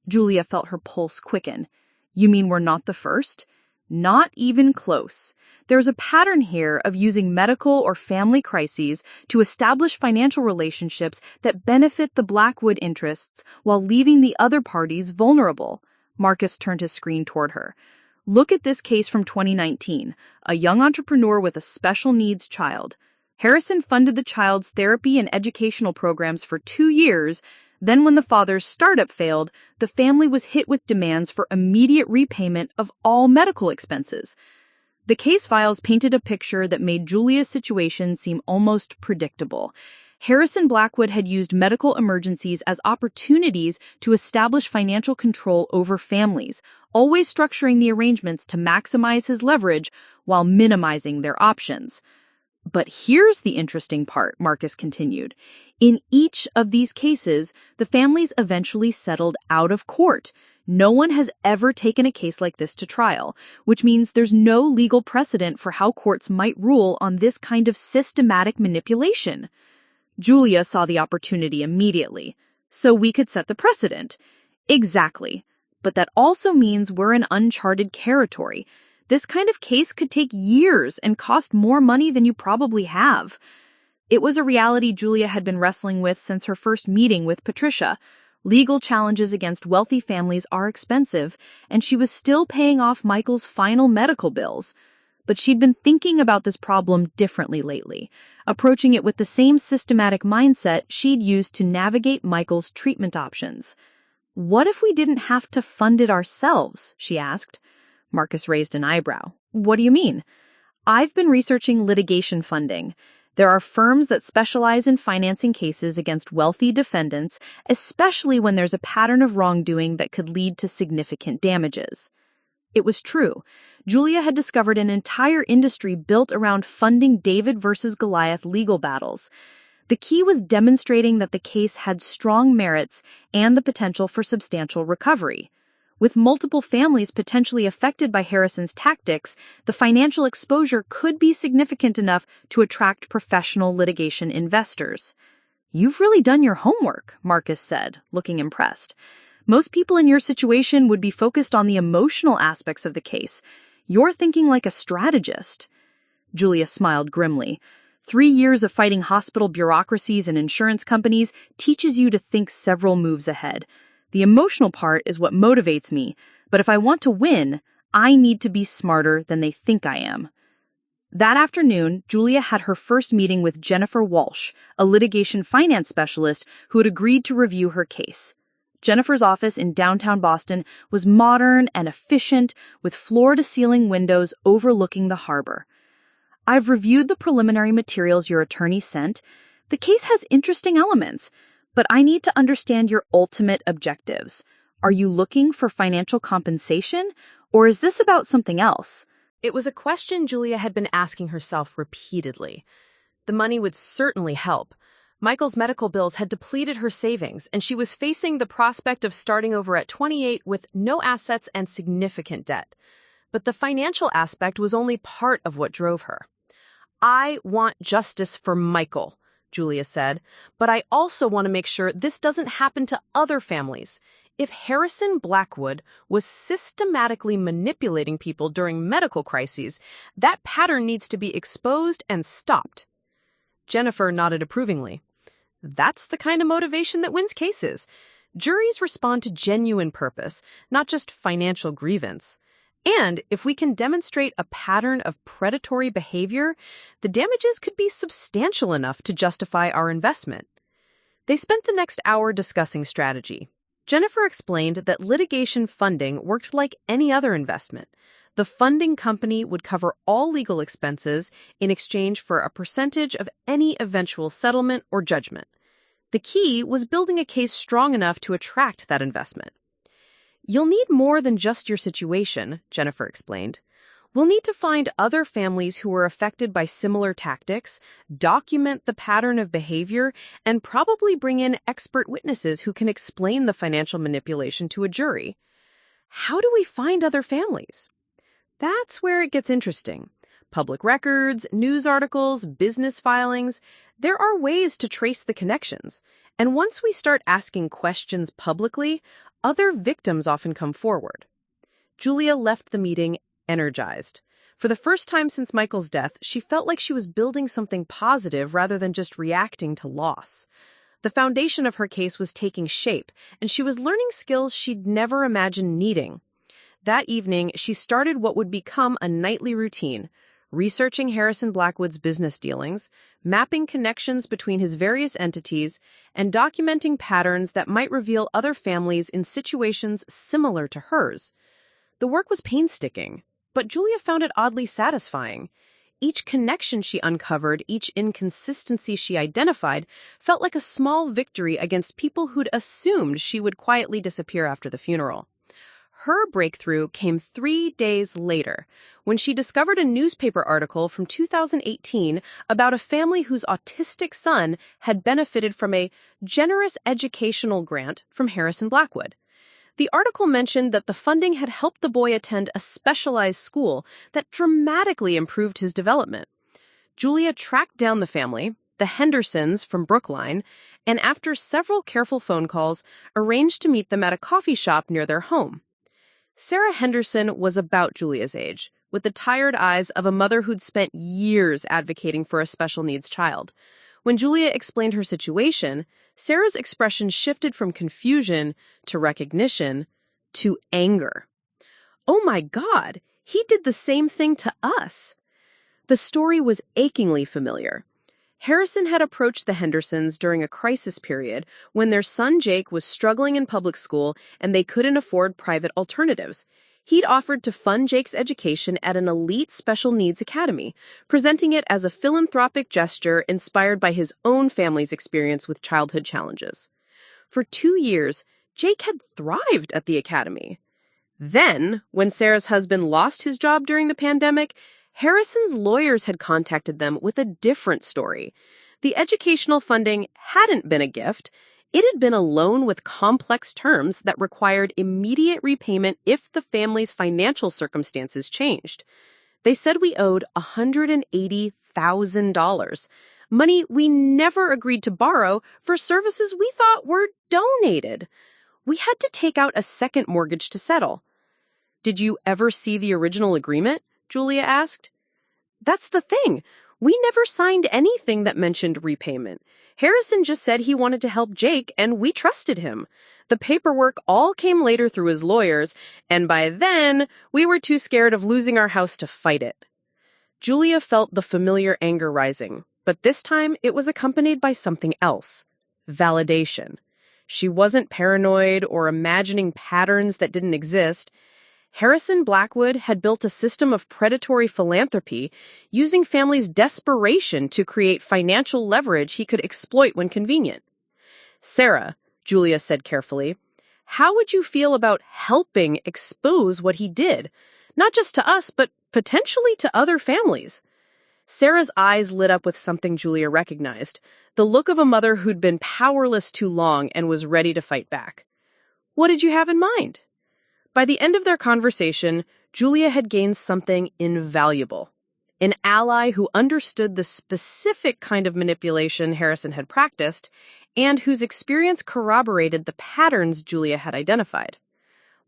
Julia felt her pulse quicken. "You mean we're not the first?" "Not even close. There's a pattern here of using medical or family crises to establish financial relationships that benefit the Blackwood interests while leaving the other parties vulnerable." Marcus turned his screen toward her. "Look at this case from 2019, a young entrepreneur with a special needs child. Harrison funded the child's therapy and educational programs for 2 years. Then when the father's startup failed, the family was hit with demands for immediate repayment of all medical expenses." The case files painted a picture that made Julia's situation seem almost predictable. Harrison Blackwood had used medical emergencies as opportunities to establish financial control over families, always structuring the arrangements to maximize his leverage while minimizing their options. "But here's the interesting part," Marcus continued. "In each of these cases, the families eventually settled out of court. No one has ever taken a case like this to trial, which means there's no legal precedent for how courts might rule on this kind of systematic manipulation." Julia saw the opportunity immediately. "So we could set the precedent." "Exactly. But that also means we're in uncharted territory. This kind of case could take years and cost more money than you probably have." It was a reality Julia had been wrestling with since her first meeting with Patricia. Legal challenges against wealthy families are expensive, and she was still paying off Michael's final medical bills. But she'd been thinking about this problem differently lately, approaching it with the same systematic mindset she'd used to navigate Michael's treatment options. "What if we didn't have to fund it ourselves?" she asked. Marcus raised an eyebrow. "What do you mean?" I've been researching litigation funding. There are firms that specialize in financing cases against wealthy defendants, especially when there's a pattern of wrongdoing that could lead to significant damages. It was true. Julia had discovered an entire industry built around funding David versus Goliath legal battles. The key was demonstrating that the case had strong merits and the potential for substantial recovery. With multiple families potentially affected by Harrison's tactics, the financial exposure could be significant enough to attract professional litigation investors. "You've really done your homework," Marcus said, looking impressed. "Most people in your situation would be focused on the emotional aspects of the case. You're thinking like a strategist." Julia smiled grimly. 3 years of fighting hospital bureaucracies and insurance companies teaches you to think several moves ahead. The emotional part is what motivates me, but if I want to win, I need to be smarter than they think I am. That afternoon, Julia had her first meeting with Jennifer Walsh, a litigation finance specialist who had agreed to review her case. Jennifer's office in downtown Boston was modern and efficient, with floor-to-ceiling windows overlooking the harbor. "I've reviewed the preliminary materials your attorney sent. The case has interesting elements, but I need to understand your ultimate objectives. Are you looking for financial compensation, or is this about something else?" It was a question Julia had been asking herself repeatedly. The money would certainly help. Michael's medical bills had depleted her savings, and she was facing the prospect of starting over at 28 with no assets and significant debt. But the financial aspect was only part of what drove her. "I want justice for Michael," Julia said, "but I also want to make sure this doesn't happen to other families. If Harrison Blackwood was systematically manipulating people during medical crises, that pattern needs to be exposed and stopped." Jennifer nodded approvingly. "That's the kind of motivation that wins cases. Juries respond to genuine purpose, not just financial grievance. And if we can demonstrate a pattern of predatory behavior, the damages could be substantial enough to justify our investment." They spent the next hour discussing strategy. Jennifer explained that litigation funding worked like any other investment. The funding company would cover all legal expenses in exchange for a percentage of any eventual settlement or judgment. The key was building a case strong enough to attract that investment. "You'll need more than just your situation," Jennifer explained. "We'll need to find other families who were affected by similar tactics, document the pattern of behavior, and probably bring in expert witnesses who can explain the financial manipulation to a jury." How do we find other families? That's where it gets interesting. Public records, news articles, business filings, there are ways to trace the connections. And once we start asking questions publicly, other victims often come forward. Julia left the meeting energized. For the first time since Michael's death, she felt like she was building something positive rather than just reacting to loss. The foundation of her case was taking shape, and she was learning skills she'd never imagined needing. That evening, she started what would become a nightly routine, researching Harrison Blackwood's business dealings, mapping connections between his various entities, and documenting patterns that might reveal other families in situations similar to hers. The work was painstaking, but Julia found it oddly satisfying. Each connection she uncovered, each inconsistency she identified, felt like a small victory against people who'd assumed she would quietly disappear after the funeral. Her breakthrough came 3 days later, when she discovered a newspaper article from 2018 about a family whose autistic son had benefited from a generous educational grant from Harrison Blackwood. The article mentioned that the funding had helped the boy attend a specialized school that dramatically improved his development. Julia tracked down the family, the Hendersons from Brookline, and after several careful phone calls, arranged to meet them at a coffee shop near their home. Sarah Henderson was about Julia's age, with the tired eyes of a mother who'd spent years advocating for a special needs child. When Julia explained her situation, Sarah's expression shifted from confusion to recognition to anger. "Oh my God, he did the same thing to us." The story was achingly familiar. Harrison had approached the Hendersons during a crisis period when their son Jake was struggling in public school and they couldn't afford private alternatives. He'd offered to fund Jake's education at an elite special needs academy, presenting it as a philanthropic gesture inspired by his own family's experience with childhood challenges. For 2 years, Jake had thrived at the academy. Then, when Sarah's husband lost his job during the pandemic, Harrison's lawyers had contacted them with a different story. The educational funding hadn't been a gift. It had been a loan with complex terms that required immediate repayment if the family's financial circumstances changed. They said we owed $180,000, money we never agreed to borrow for services we thought were donated. We had to take out a second mortgage to settle. "Did you ever see the original agreement?" Julia asked. "That's the thing. We never signed anything that mentioned repayment. Harrison just said he wanted to help Jake, and we trusted him. The paperwork all came later through his lawyers, and by then, we were too scared of losing our house to fight it." Julia felt the familiar anger rising, but this time it was accompanied by something else: validation. She wasn't paranoid or imagining patterns that didn't exist. Harrison Blackwood had built a system of predatory philanthropy, using families' desperation to create financial leverage he could exploit when convenient. "Sarah," Julia said carefully, "how would you feel about helping expose what he did? Not just to us, but potentially to other families." Sarah's eyes lit up with something Julia recognized, the look of a mother who'd been powerless too long and was ready to fight back. "What did you have in mind?" By the end of their conversation, Julia had gained something invaluable: an ally who understood the specific kind of manipulation Harrison had practiced and whose experience corroborated the patterns Julia had identified.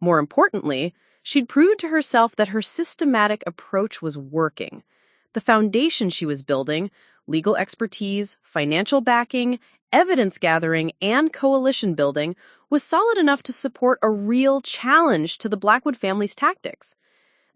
More importantly, she'd proved to herself that her systematic approach was working. The foundation she was building, legal expertise, financial backing, evidence gathering, and coalition building, was solid enough to support a real challenge to the Blackwood family's tactics.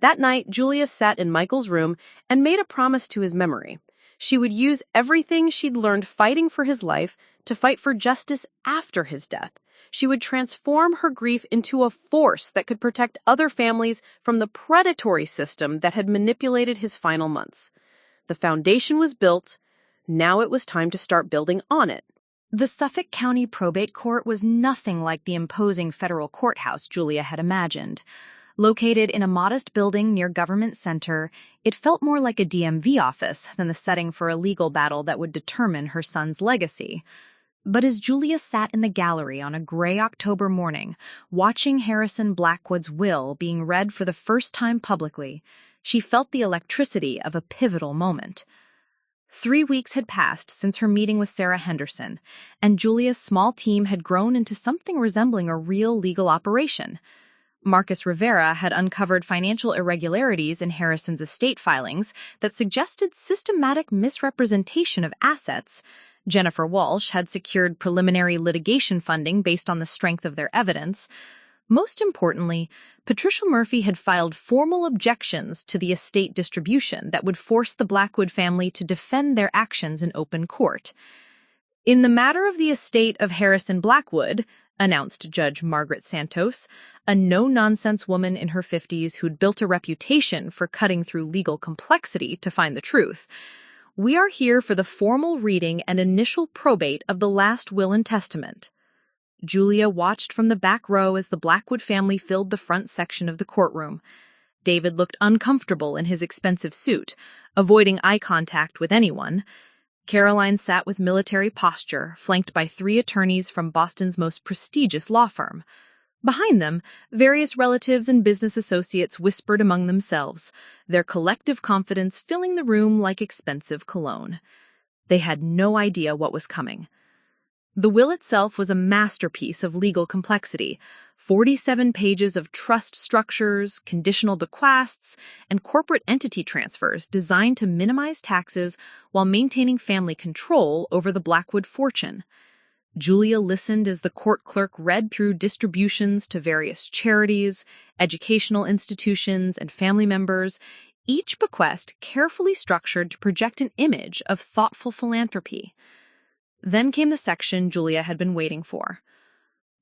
That night, Julia sat in Michael's room and made a promise to his memory. She would use everything she'd learned fighting for his life to fight for justice after his death. She would transform her grief into a force that could protect other families from the predatory system that had manipulated his final months. The foundation was built. Now it was time to start building on it. The Suffolk County Probate Court was nothing like the imposing federal courthouse Julia had imagined. Located in a modest building near Government Center, it felt more like a DMV office than the setting for a legal battle that would determine her son's legacy. But as Julia sat in the gallery on a gray October morning, watching Harrison Blackwood's will being read for the first time publicly, she felt the electricity of a pivotal moment. 3 weeks had passed since her meeting with Sarah Henderson, and Julia's small team had grown into something resembling a real legal operation. Marcus Rivera had uncovered financial irregularities in Harrison's estate filings that suggested systematic misrepresentation of assets. Jennifer Walsh had secured preliminary litigation funding based on the strength of their evidence. Most importantly, Patricia Murphy had filed formal objections to the estate distribution that would force the Blackwood family to defend their actions in open court. "In the matter of the estate of Harrison Blackwood," announced Judge Margaret Santos, a no-nonsense woman in her 50s who'd built a reputation for cutting through legal complexity to find the truth, "we are here for the formal reading and initial probate of the last will and testament." Julia watched from the back row as the Blackwood family filled the front section of the courtroom. David looked uncomfortable in his expensive suit, avoiding eye contact with anyone. Caroline sat with military posture, flanked by 3 attorneys from Boston's most prestigious law firm. Behind them, various relatives and business associates whispered among themselves, their collective confidence filling the room like expensive cologne. They had no idea what was coming. The will itself was a masterpiece of legal complexity, 47 pages of trust structures, conditional bequests, and corporate entity transfers designed to minimize taxes while maintaining family control over the Blackwood fortune. Julia listened as the court clerk read through distributions to various charities, educational institutions, and family members, each bequest carefully structured to project an image of thoughtful philanthropy. Then came the section Julia had been waiting for.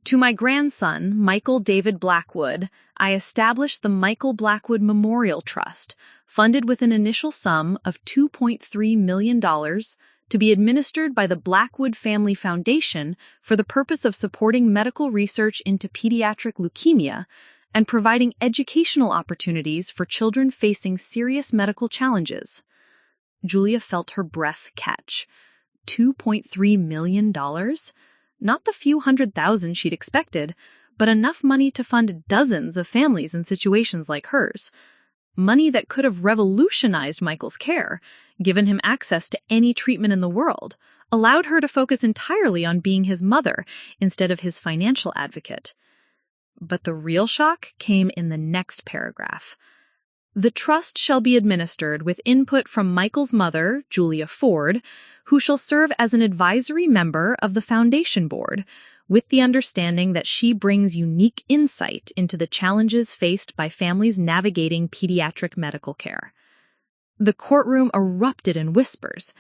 To my grandson, Michael David Blackwood, I established the Michael Blackwood Memorial Trust, funded with an initial sum of $2.3 million to be administered by the Blackwood Family Foundation for the purpose of supporting medical research into pediatric leukemia and providing educational opportunities for children facing serious medical challenges. Julia felt her breath catch. $2.3 million? Not the few $100,000 she'd expected, but enough money to fund dozens of families in situations like hers. Money that could have revolutionized Michael's care, given him access to any treatment in the world, allowed her to focus entirely on being his mother instead of his financial advocate. But the real shock came in the next paragraph. The trust shall be administered with input from Michael's mother, Julia Ford, who shall serve as an advisory member of the foundation board, with the understanding that she brings unique insight into the challenges faced by families navigating pediatric medical care. The courtroom erupted in whispers.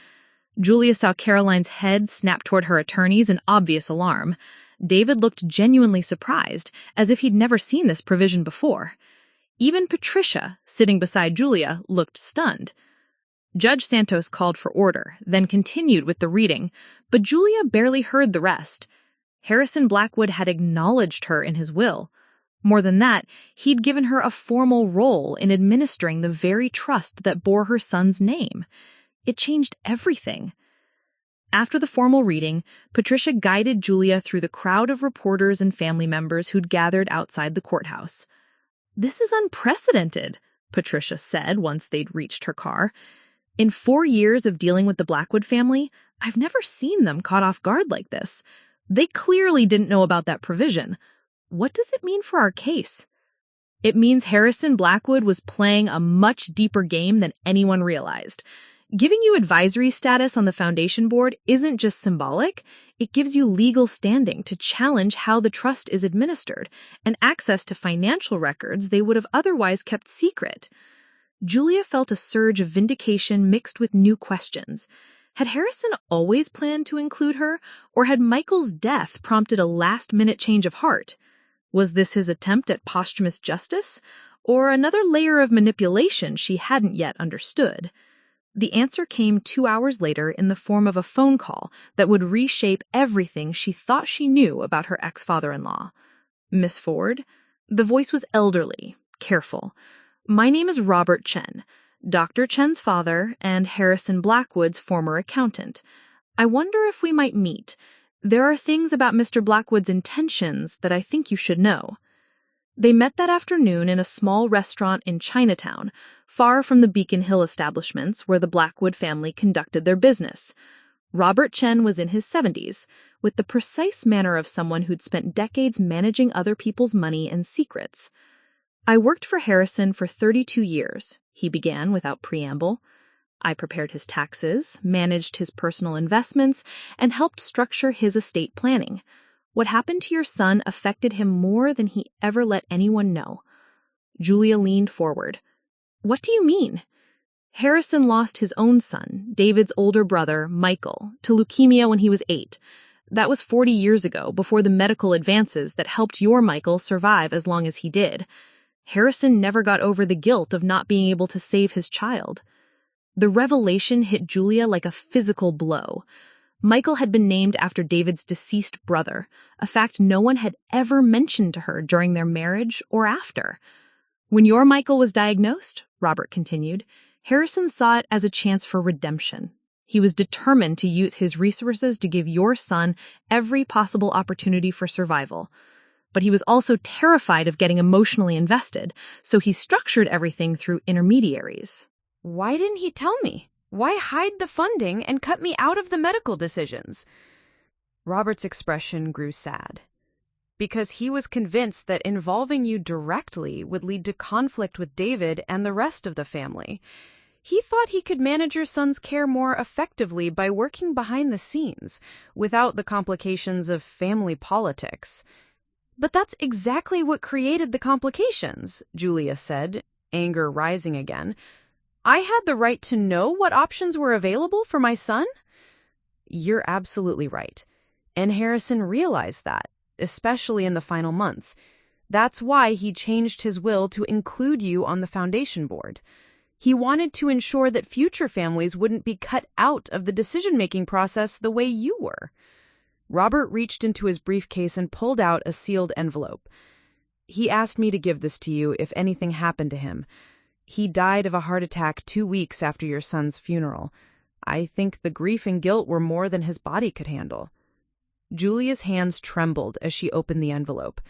Julia saw Caroline's head snap toward her attorneys in obvious alarm. David looked genuinely surprised, as if he'd never seen this provision before. Even Patricia, sitting beside Julia, looked stunned. Judge Santos called for order, then continued with the reading, but Julia barely heard the rest. Harrison Blackwood had acknowledged her in his will. More than that, he'd given her a formal role in administering the very trust that bore her son's name. It changed everything. After the formal reading, Patricia guided Julia through the crowd of reporters and family members who'd gathered outside the courthouse. "This is unprecedented," Patricia said once they'd reached her car. "In 4 years of dealing with the Blackwood family, I've never seen them caught off guard like this. They clearly didn't know about that provision. What does it mean for our case?" "It means Harrison Blackwood was playing a much deeper game than anyone realized. Giving you advisory status on the foundation board isn't just symbolic, it gives you legal standing to challenge how the trust is administered and access to financial records they would have otherwise kept secret." Julia felt a surge of vindication mixed with new questions. Had Harrison always planned to include her, or had Michael's death prompted a last-minute change of heart? Was this his attempt at posthumous justice, or another layer of manipulation she hadn't yet understood? The answer came 2 hours later in the form of a phone call that would reshape everything she thought she knew about her ex-father-in-law. "Miss Ford?" The voice was elderly, careful. "My name is Robert Chen, Dr. Chen's father and Harrison Blackwood's former accountant. I wonder if we might meet. There are things about Mr. Blackwood's intentions that I think you should know." They met that afternoon in a small restaurant in Chinatown, far from the Beacon Hill establishments where the Blackwood family conducted their business. Robert Chen was in his 70s, with the precise manner of someone who'd spent decades managing other people's money and secrets. "I worked for Harrison for 32 years, he began without preamble. "I prepared his taxes, managed his personal investments, and helped structure his estate planning. What happened to your son affected him more than he ever let anyone know." Julia leaned forward. "What do you mean?" "Harrison lost his own son, David's older brother, Michael, to leukemia when he was 8. That was 40 years ago, before the medical advances that helped your Michael survive as long as he did. Harrison never got over the guilt of not being able to save his child." The revelation hit Julia like a physical blow. Michael had been named after David's deceased brother, a fact no one had ever mentioned to her during their marriage or after. "When your Michael was diagnosed," Robert continued, "Harrison saw it as a chance for redemption. He was determined to use his resources to give your son every possible opportunity for survival. But he was also terrified of getting emotionally invested, so he structured everything through intermediaries." "Why didn't he tell me? Why hide the funding and cut me out of the medical decisions?" Robert's expression grew sad. "Because he was convinced that involving you directly would lead to conflict with David and the rest of the family. He thought he could manage your son's care more effectively by working behind the scenes, without the complications of family politics." "But that's exactly what created the complications," Julia said, anger rising again. "I had the right to know what options were available for my son?" "You're absolutely right. And Harrison realized that. especially in the final months. That's why he changed his will to include you on the foundation board. He wanted to ensure that future families wouldn't be cut out of the decision-making process the way you were. Robert reached into his briefcase and pulled out a sealed envelope. He asked me to give this to you if anything happened to him. He died of a heart attack 2 weeks after your son's funeral. I think the grief and guilt were more than his body could handle. Julia's hands trembled as she opened the envelope.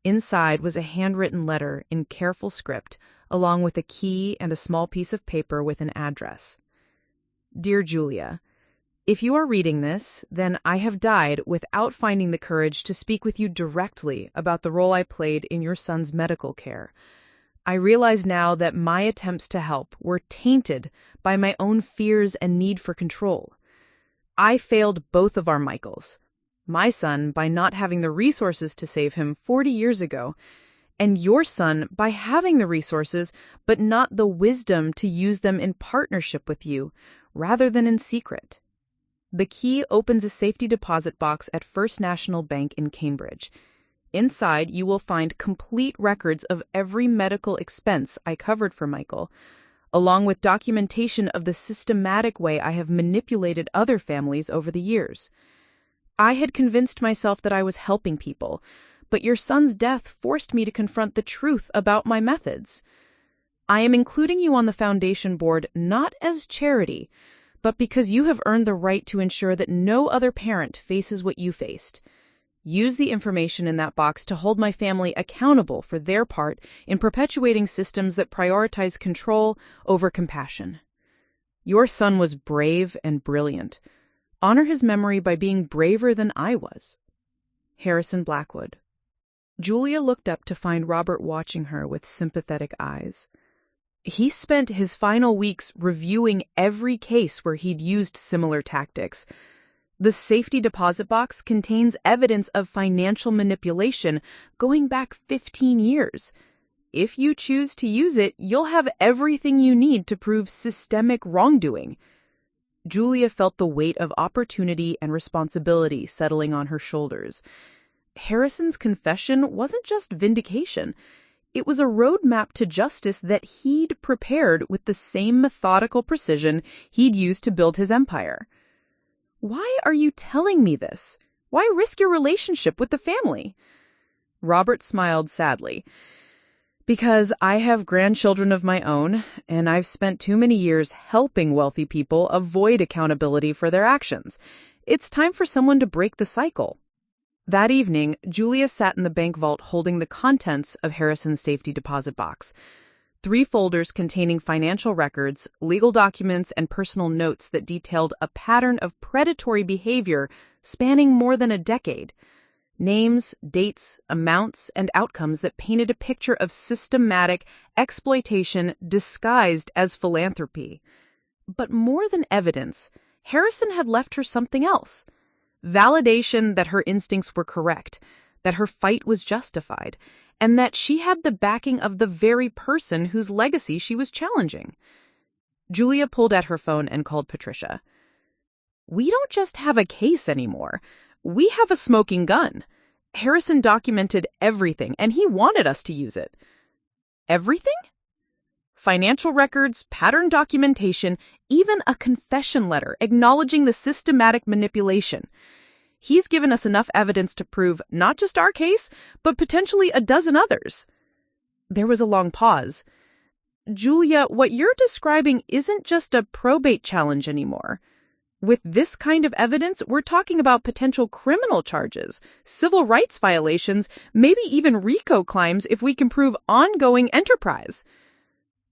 Inside was a handwritten letter in careful script, along with a key and a small piece of paper with an address. Dear Julia, if you are reading this, then I have died without finding the courage to speak with you directly about the role I played in your son's medical care. I realize now that my attempts to help were tainted by my own fears and need for control. I failed both of our Michaels. My son by not having the resources to save him 40 years ago, and your son by having the resources but not the wisdom to use them in partnership with you, rather than in secret. The key opens a safety deposit box at First National Bank in Cambridge. Inside, you will find complete records of every medical expense I covered for Michael, along with documentation of the systematic way I have manipulated other families over the years. I had convinced myself that I was helping people, but your son's death forced me to confront the truth about my methods. I am including you on the foundation board not as charity, but because you have earned the right to ensure that no other parent faces what you faced. Use the information in that box to hold my family accountable for their part in perpetuating systems that prioritize control over compassion. Your son was brave and brilliant. Honor his memory by being braver than I was. Harrison Blackwood. Julia looked up to find Robert watching her with sympathetic eyes. He spent his final weeks reviewing every case where he'd used similar tactics. The safety deposit box contains evidence of financial manipulation going back 15 years. If you choose to use it, you'll have everything you need to prove systemic wrongdoing. Julia felt the weight of opportunity and responsibility settling on her shoulders. Harrison's confession wasn't just vindication. It was a roadmap to justice that he'd prepared with the same methodical precision he'd used to build his empire. Why are you telling me this? Why risk your relationship with the family? Robert smiled sadly. Because I have grandchildren of my own, and I've spent too many years helping wealthy people avoid accountability for their actions. It's time for someone to break the cycle. That evening, Julia sat in the bank vault holding the contents of Harrison's safety deposit box. 3 folders containing financial records, legal documents, and personal notes that detailed a pattern of predatory behavior spanning more than a decade. Names, dates, amounts, and outcomes that painted a picture of systematic exploitation disguised as philanthropy. But more than evidence, Harrison had left her something else. Validation that her instincts were correct, that her fight was justified, and that she had the backing of the very person whose legacy she was challenging. Julia pulled at her phone and called Patricia. We don't just have a case anymore. We have a smoking gun. Harrison documented everything, and he wanted us to use it. Everything? Financial records, pattern documentation, even a confession letter acknowledging the systematic manipulation. He's given us enough evidence to prove not just our case, but potentially a dozen others. There was a long pause. Julia, what you're describing isn't just a probate challenge anymore. With this kind of evidence, we're talking about potential criminal charges, civil rights violations, maybe even RICO claims if we can prove ongoing enterprise.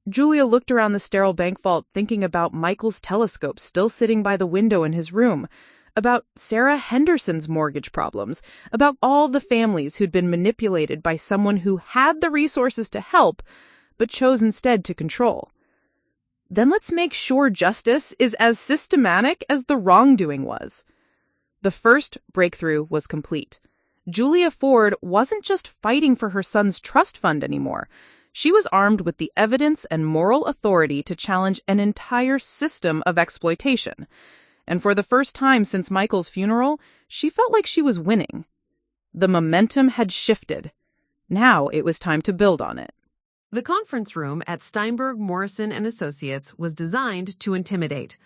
Julia looked around the sterile bank vault thinking about Michael's telescope still sitting by the window in his room, about Sarah Henderson's mortgage problems, about all the families who'd been manipulated by someone who had the resources to help, but chose instead to control. Then let's make sure justice is as systematic as the wrongdoing was. The first breakthrough was complete. Julia Ford wasn't just fighting for her son's trust fund anymore. She was armed with the evidence and moral authority to challenge an entire system of exploitation. And for the first time since Michael's funeral, she felt like she was winning. The momentum had shifted. Now it was time to build on it. The conference room at Steinberg, Morrison & Associates was designed to intimidate.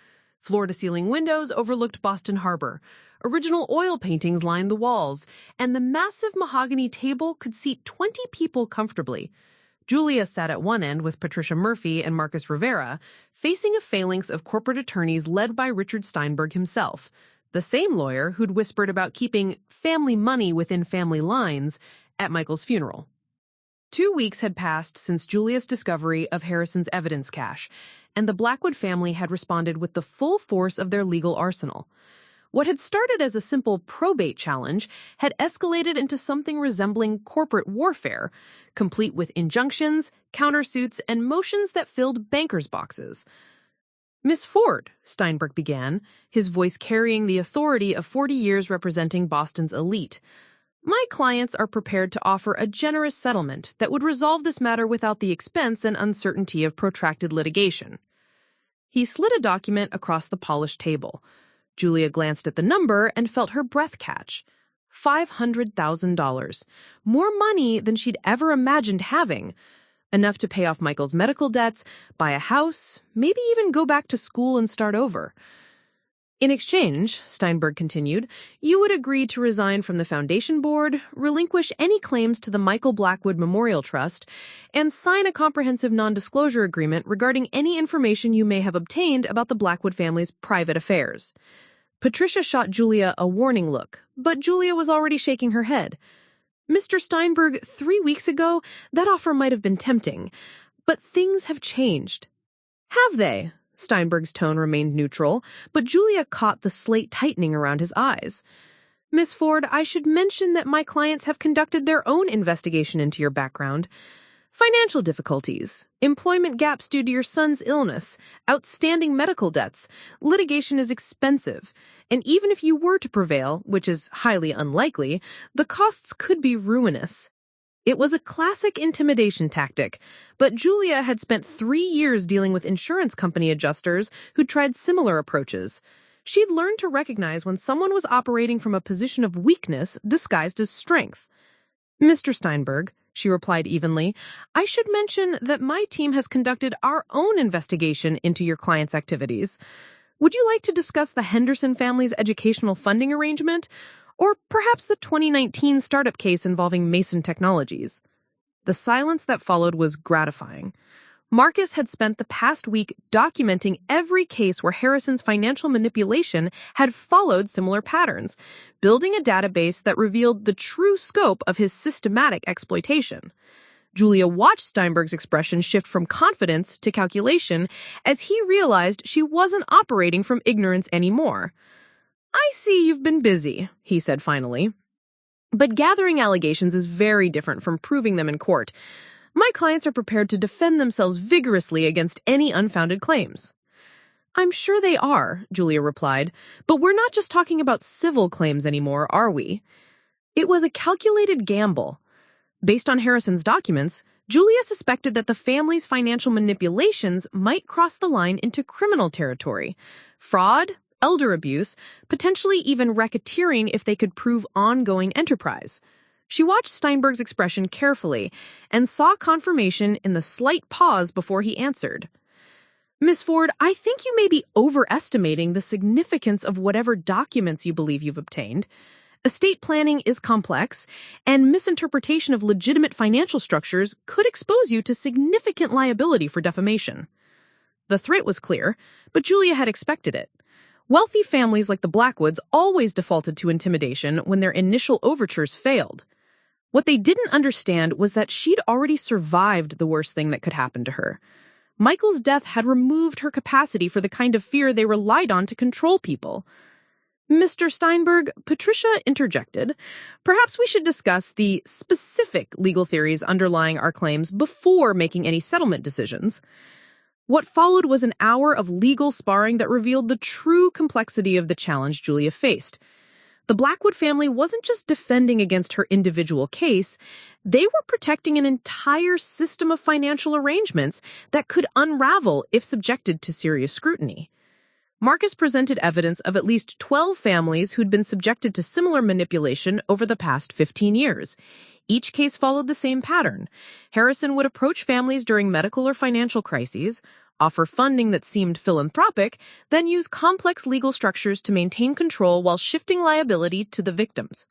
Floor-to-ceiling windows overlooked Boston Harbor. Original oil paintings lined the walls, and the massive mahogany table could seat 20 people comfortably. Julia sat at one end with Patricia Murphy and Marcus Rivera, facing a phalanx of corporate attorneys led by Richard Steinberg himself, the same lawyer who'd whispered about keeping family money within family lines at Michael's funeral. 2 weeks had passed since Julia's discovery of Harrison's evidence cache, and the Blackwood family had responded with the full force of their legal arsenal. What had started as a simple probate challenge had escalated into something resembling corporate warfare, complete with injunctions, countersuits, and motions that filled bankers' boxes. "Miss Ford," Steinberg began, his voice carrying the authority of 40 years representing Boston's elite, "my clients are prepared to offer a generous settlement that would resolve this matter without the expense and uncertainty of protracted litigation." He slid a document across the polished table. Julia glanced at the number and felt her breath catch. $500,000. More money than she'd ever imagined having. Enough to pay off Michael's medical debts, buy a house, maybe even go back to school and start over. "In exchange," Steinberg continued, "you would agree to resign from the foundation board, relinquish any claims to the Michael Blackwood Memorial Trust, and sign a comprehensive non-disclosure agreement regarding any information you may have obtained about the Blackwood family's private affairs." Patricia shot Julia a warning look, but Julia was already shaking her head. "Mr. Steinberg, 3 weeks ago, that offer might have been tempting, but things have changed." "Have they?" Steinberg's tone remained neutral, but Julia caught the slate tightening around his eyes. "Miss Ford, I should mention that my clients have conducted their own investigation into your background. Financial difficulties, employment gaps due to your son's illness, outstanding medical debts. Litigation is expensive, and even if you were to prevail, which is highly unlikely, the costs could be ruinous." It was a classic intimidation tactic, but Julia had spent 3 years dealing with insurance company adjusters who tried similar approaches. She'd learned to recognize when someone was operating from a position of weakness disguised as strength. "Mr. Steinberg," she replied evenly, "I should mention that my team has conducted our own investigation into your client's activities. Would you like to discuss the Henderson family's educational funding arrangement? Or perhaps the 2019 startup case involving Mason Technologies?" The silence that followed was gratifying. Marcus had spent the past week documenting every case where Harrison's financial manipulation had followed similar patterns, building a database that revealed the true scope of his systematic exploitation. Julia watched Steinberg's expression shift from confidence to calculation as he realized she wasn't operating from ignorance anymore. "I see you've been busy," he said finally. "But gathering allegations is very different from proving them in court. My clients are prepared to defend themselves vigorously against any unfounded claims." "I'm sure they are," Julia replied, "but we're not just talking about civil claims anymore, are we?" It was a calculated gamble. Based on Harrison's documents, Julia suspected that the family's financial manipulations might cross the line into criminal territory. Fraud, elder abuse, potentially even racketeering if they could prove ongoing enterprise. She watched Steinberg's expression carefully and saw confirmation in the slight pause before he answered. "Miss Ford, I think you may be overestimating the significance of whatever documents you believe you've obtained. Estate planning is complex, and misinterpretation of legitimate financial structures could expose you to significant liability for defamation." The threat was clear, but Julia had expected it. Wealthy families like the Blackwoods always defaulted to intimidation when their initial overtures failed. What they didn't understand was that she'd already survived the worst thing that could happen to her. Michael's death had removed her capacity for the kind of fear they relied on to control people. "Mr. Steinberg," Patricia interjected, "perhaps we should discuss the specific legal theories underlying our claims before making any settlement decisions." What followed was an hour of legal sparring that revealed the true complexity of the challenge Julia faced. The Blackwood family wasn't just defending against her individual case, they were protecting an entire system of financial arrangements that could unravel if subjected to serious scrutiny. Marcus presented evidence of at least 12 families who'd been subjected to similar manipulation over the past 15 years. Each case followed the same pattern. Harrison would approach families during medical or financial crises, offer funding that seemed philanthropic, then use complex legal structures to maintain control while shifting liability to the victims.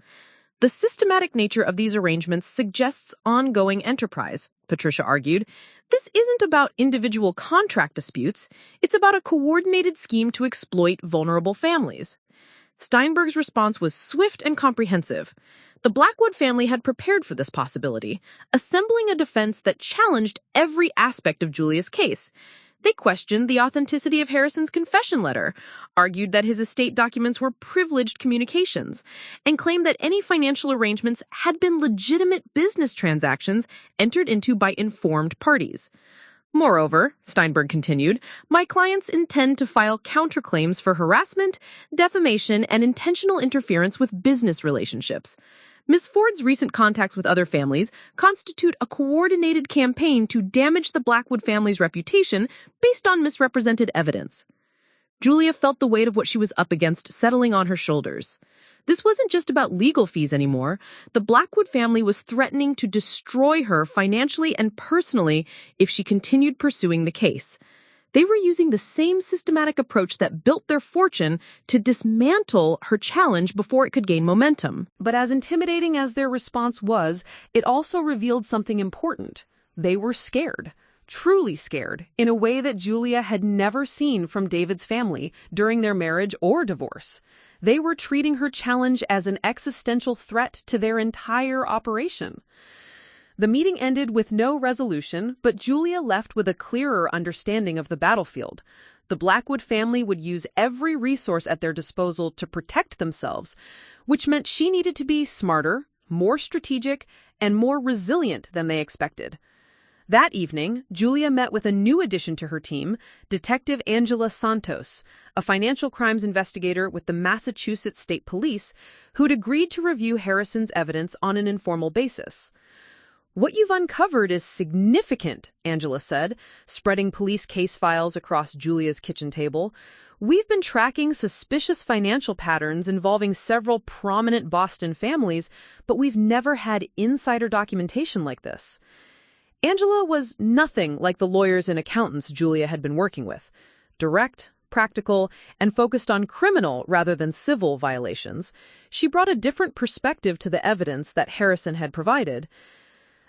The systematic nature of these arrangements suggests ongoing enterprise, Patricia argued. This isn't about individual contract disputes, it's about a coordinated scheme to exploit vulnerable families. Steinberg's response was swift and comprehensive. The Blackwood family had prepared for this possibility, assembling a defense that challenged every aspect of Julia's case. They questioned the authenticity of Harrison's confession letter, argued that his estate documents were privileged communications, and claimed that any financial arrangements had been legitimate business transactions entered into by informed parties. Moreover, Steinberg continued, my clients intend to file counterclaims for harassment, defamation, and intentional interference with business relationships. Ms. Ford's recent contacts with other families constitute a coordinated campaign to damage the Blackwood family's reputation based on misrepresented evidence. Julia felt the weight of what she was up against settling on her shoulders. This wasn't just about legal fees anymore. The Blackwood family was threatening to destroy her financially and personally if she continued pursuing the case. They were using the same systematic approach that built their fortune to dismantle her challenge before it could gain momentum. But as intimidating as their response was, it also revealed something important. They were scared, truly scared, in a way that Julia had never seen from David's family during their marriage or divorce. They were treating her challenge as an existential threat to their entire operation. The meeting ended with no resolution, but Julia left with a clearer understanding of the battlefield. The Blackwood family would use every resource at their disposal to protect themselves, which meant she needed to be smarter, more strategic, and more resilient than they expected. That evening, Julia met with a new addition to her team, Detective Angela Santos, a financial crimes investigator with the Massachusetts State Police, who'd agreed to review Harrison's evidence on an informal basis. What you've uncovered is significant, Angela said, spreading police case files across Julia's kitchen table. We've been tracking suspicious financial patterns involving several prominent Boston families, but we've never had insider documentation like this. Angela was nothing like the lawyers and accountants Julia had been working with. Direct, practical, and focused on criminal rather than civil violations, she brought a different perspective to the evidence that Harrison had provided.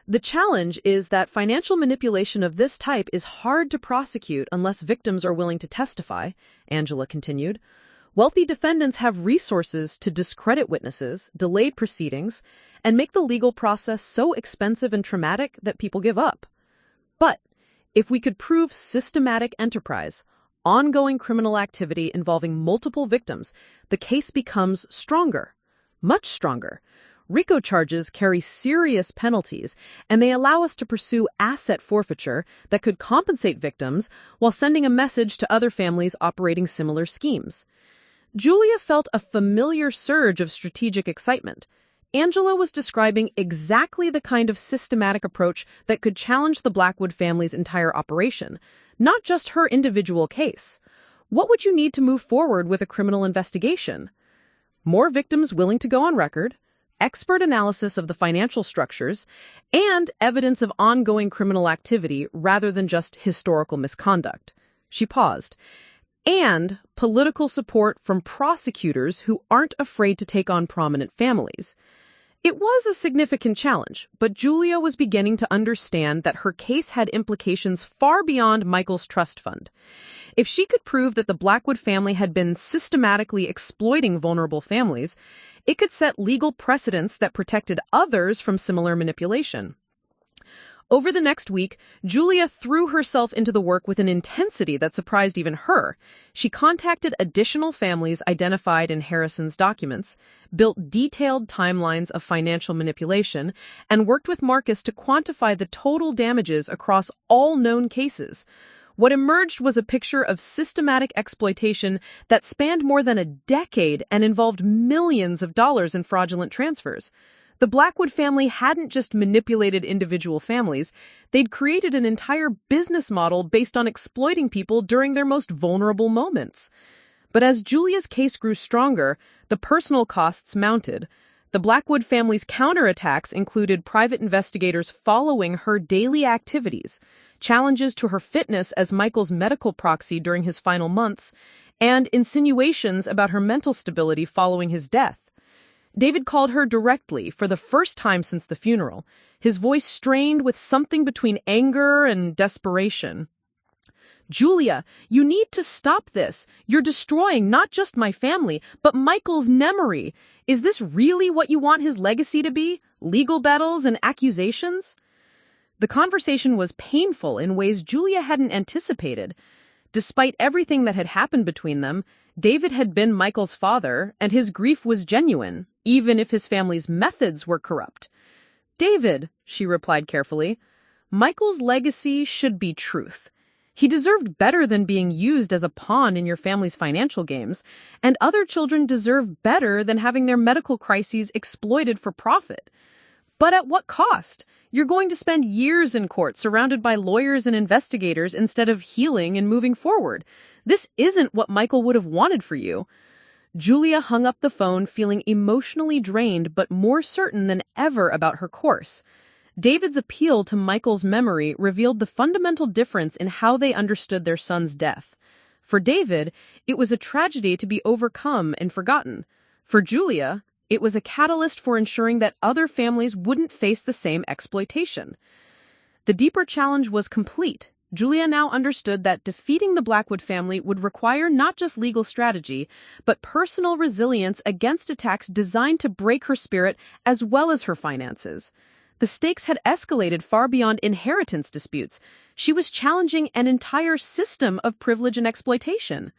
The challenge is that financial manipulation of this type is hard to prosecute unless victims are willing to testify, Angela continued. Wealthy defendants have resources to discredit witnesses, delay proceedings, and make the legal process so expensive and traumatic that people give up. But if we could prove systematic enterprise, ongoing criminal activity involving multiple victims, the case becomes stronger, much stronger. RICO charges carry serious penalties, and they allow us to pursue asset forfeiture that could compensate victims while sending a message to other families operating similar schemes. Julia felt a familiar surge of strategic excitement. Angela was describing exactly the kind of systematic approach that could challenge the Blackwood family's entire operation, not just her individual case. What would you need to move forward with a criminal investigation? More victims willing to go on record, expert analysis of the financial structures, and evidence of ongoing criminal activity rather than just historical misconduct. She paused. And political support from prosecutors who aren't afraid to take on prominent families. It was a significant challenge, but Julia was beginning to understand that her case had implications far beyond Michael's trust fund. If she could prove that the Blackwood family had been systematically exploiting vulnerable families, it could set legal precedents that protected others from similar manipulation. Over the next week, Julia threw herself into the work with an intensity that surprised even her. She contacted additional families identified in Harrison's documents, built detailed timelines of financial manipulation, and worked with Marcus to quantify the total damages across all known cases. What emerged was a picture of systematic exploitation that spanned more than a decade and involved millions of dollars in fraudulent transfers. The Blackwood family hadn't just manipulated individual families, they'd created an entire business model based on exploiting people during their most vulnerable moments. But as Julia's case grew stronger, the personal costs mounted. The Blackwood family's counterattacks included private investigators following her daily activities, challenges to her fitness as Michael's medical proxy during his final months, and insinuations about her mental stability following his death. David called her directly for the first time since the funeral, his voice strained with something between anger and desperation. "Julia, you need to stop this. You're destroying not just my family, but Michael's memory. Is this really what you want his legacy to be? Legal battles and accusations?" The conversation was painful in ways Julia hadn't anticipated. Despite everything that had happened between them, David had been Michael's father, and his grief was genuine, even if his family's methods were corrupt. "David," she replied carefully, "Michael's legacy should be truth. He deserved better than being used as a pawn in your family's financial games, and other children deserve better than having their medical crises exploited for profit. But at what cost? You're going to spend years in court surrounded by lawyers and investigators instead of healing and moving forward. This isn't what Michael would have wanted for you." Julia hung up the phone feeling emotionally drained but more certain than ever about her course. David's appeal to Michael's memory revealed the fundamental difference in how they understood their son's death. For David, it was a tragedy to be overcome and forgotten. For Julia, it was a catalyst for ensuring that other families wouldn't face the same exploitation. The deeper challenge was complete. Julia now understood that defeating the Blackwood family would require not just legal strategy, but personal resilience against attacks designed to break her spirit as well as her finances. The stakes had escalated far beyond inheritance disputes. She was challenging an entire system of privilege and exploitation.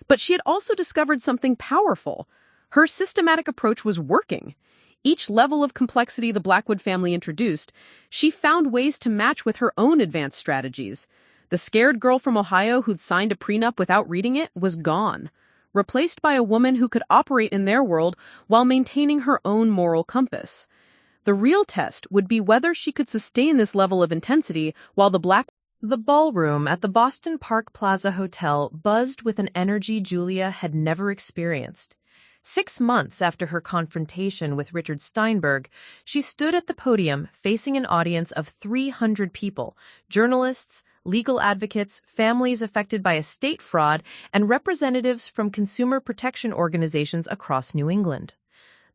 But she had also discovered something powerful. Her systematic approach was working. Each level of complexity the Blackwood family introduced, she found ways to match with her own advanced strategies. The scared girl from Ohio who'd signed a prenup without reading it was gone, replaced by a woman who could operate in their world while maintaining her own moral compass. The real test would be whether she could sustain this level of intensity while The ballroom at the Boston Park Plaza Hotel buzzed with an energy Julia had never experienced. 6 months after her confrontation with Richard Steinberg, she stood at the podium facing an audience of 300 people, journalists, legal advocates, families affected by estate fraud, and representatives from consumer protection organizations across New England.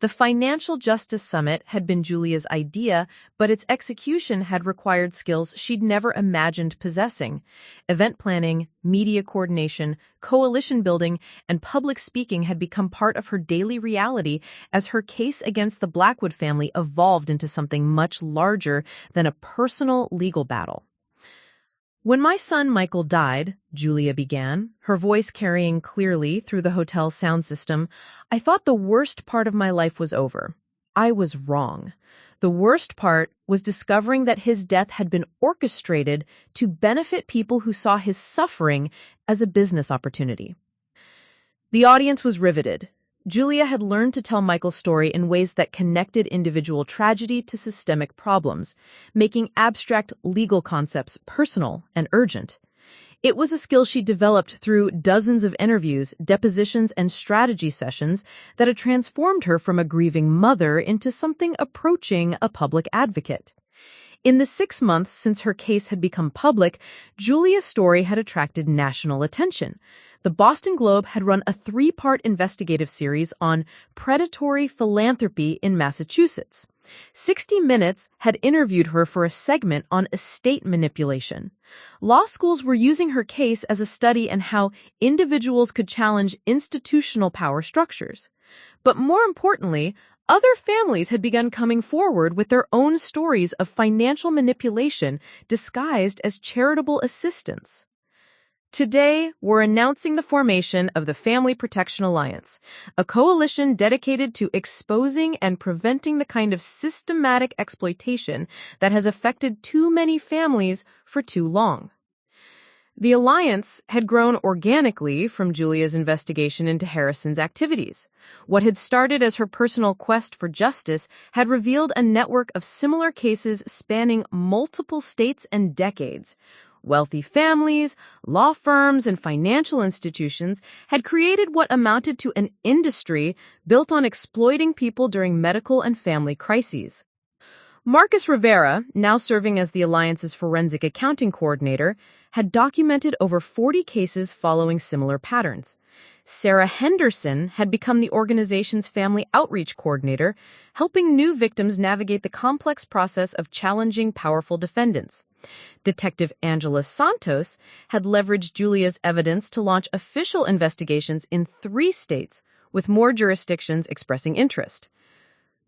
The Financial Justice Summit had been Julia's idea, but its execution had required skills she'd never imagined possessing. Event planning, media coordination, coalition building, and public speaking had become part of her daily reality as her case against the Blackwood family evolved into something much larger than a personal legal battle. "When my son Michael died," Julia began, her voice carrying clearly through the hotel's sound system, "I thought the worst part of my life was over. I was wrong. The worst part was discovering that his death had been orchestrated to benefit people who saw his suffering as a business opportunity." The audience was riveted. Julia had learned to tell Michael's story in ways that connected individual tragedy to systemic problems, making abstract legal concepts personal and urgent. It was a skill she developed through dozens of interviews, depositions, and strategy sessions that had transformed her from a grieving mother into something approaching a public advocate. In the 6 months since her case had become public, Julia's story had attracted national attention. The Boston Globe had run a 3-part investigative series on predatory philanthropy in Massachusetts. 60 Minutes had interviewed her for a segment on estate manipulation. Law schools were using her case as a study in how individuals could challenge institutional power structures. But more importantly, other families had begun coming forward with their own stories of financial manipulation disguised as charitable assistance. Today, we're announcing the formation of the Family Protection Alliance, a coalition dedicated to exposing and preventing the kind of systematic exploitation that has affected too many families for too long. The alliance had grown organically from Julia's investigation into Harrison's activities. What had started as her personal quest for justice had revealed a network of similar cases spanning multiple states and decades. Wealthy families, law firms, and financial institutions had created what amounted to an industry built on exploiting people during medical and family crises. Marcus Rivera, now serving as the Alliance's forensic accounting coordinator, had documented over 40 cases following similar patterns. Sarah Henderson had become the organization's family outreach coordinator, helping new victims navigate the complex process of challenging powerful defendants. Detective Angela Santos had leveraged Julia's evidence to launch official investigations in 3 states, with more jurisdictions expressing interest.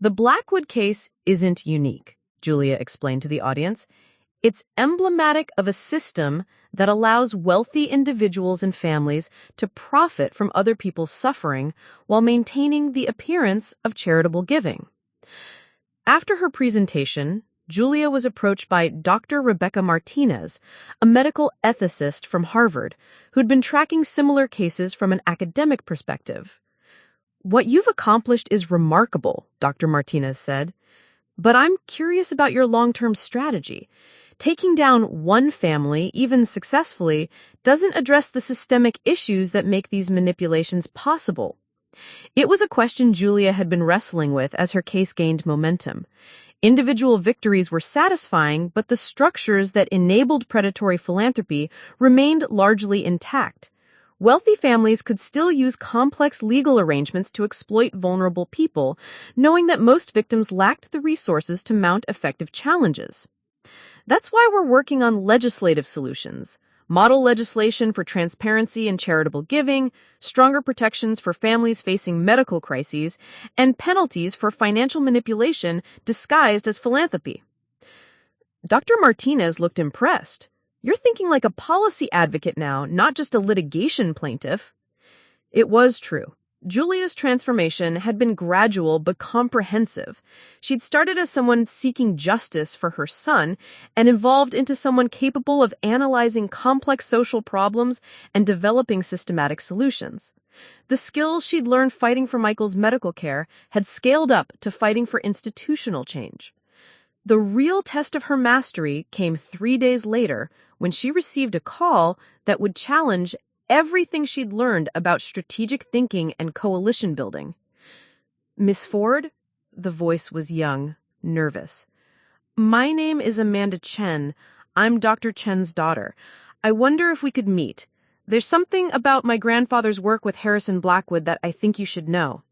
The Blackwood case isn't unique, Julia explained to the audience. It's emblematic of a system that allows wealthy individuals and families to profit from other people's suffering while maintaining the appearance of charitable giving. After her presentation, Julia was approached by Dr. Rebecca Martinez, a medical ethicist from Harvard, who'd been tracking similar cases from an academic perspective. "What you've accomplished is remarkable," Dr. Martinez said. "But I'm curious about your long-term strategy. Taking down one family, even successfully, doesn't address the systemic issues that make these manipulations possible." It was a question Julia had been wrestling with as her case gained momentum. Individual victories were satisfying, but the structures that enabled predatory philanthropy remained largely intact. Wealthy families could still use complex legal arrangements to exploit vulnerable people, knowing that most victims lacked the resources to mount effective challenges. That's why we're working on legislative solutions, model legislation for transparency and charitable giving, stronger protections for families facing medical crises, and penalties for financial manipulation disguised as philanthropy. Dr. Martinez looked impressed. "You're thinking like a policy advocate now, not just a litigation plaintiff." It was true. Julia's transformation had been gradual but comprehensive. She'd started as someone seeking justice for her son and evolved into someone capable of analyzing complex social problems and developing systematic solutions. The skills she'd learned fighting for Michael's medical care had scaled up to fighting for institutional change. The real test of her mastery came 3 days later when she received a call that would challenge everything she'd learned about strategic thinking and coalition building. "Miss Ford?" The voice was young, nervous. "My name is Amanda Chen. I'm Dr. Chen's daughter. I wonder if we could meet. There's something about my grandfather's work with Harrison Blackwood that I think you should know."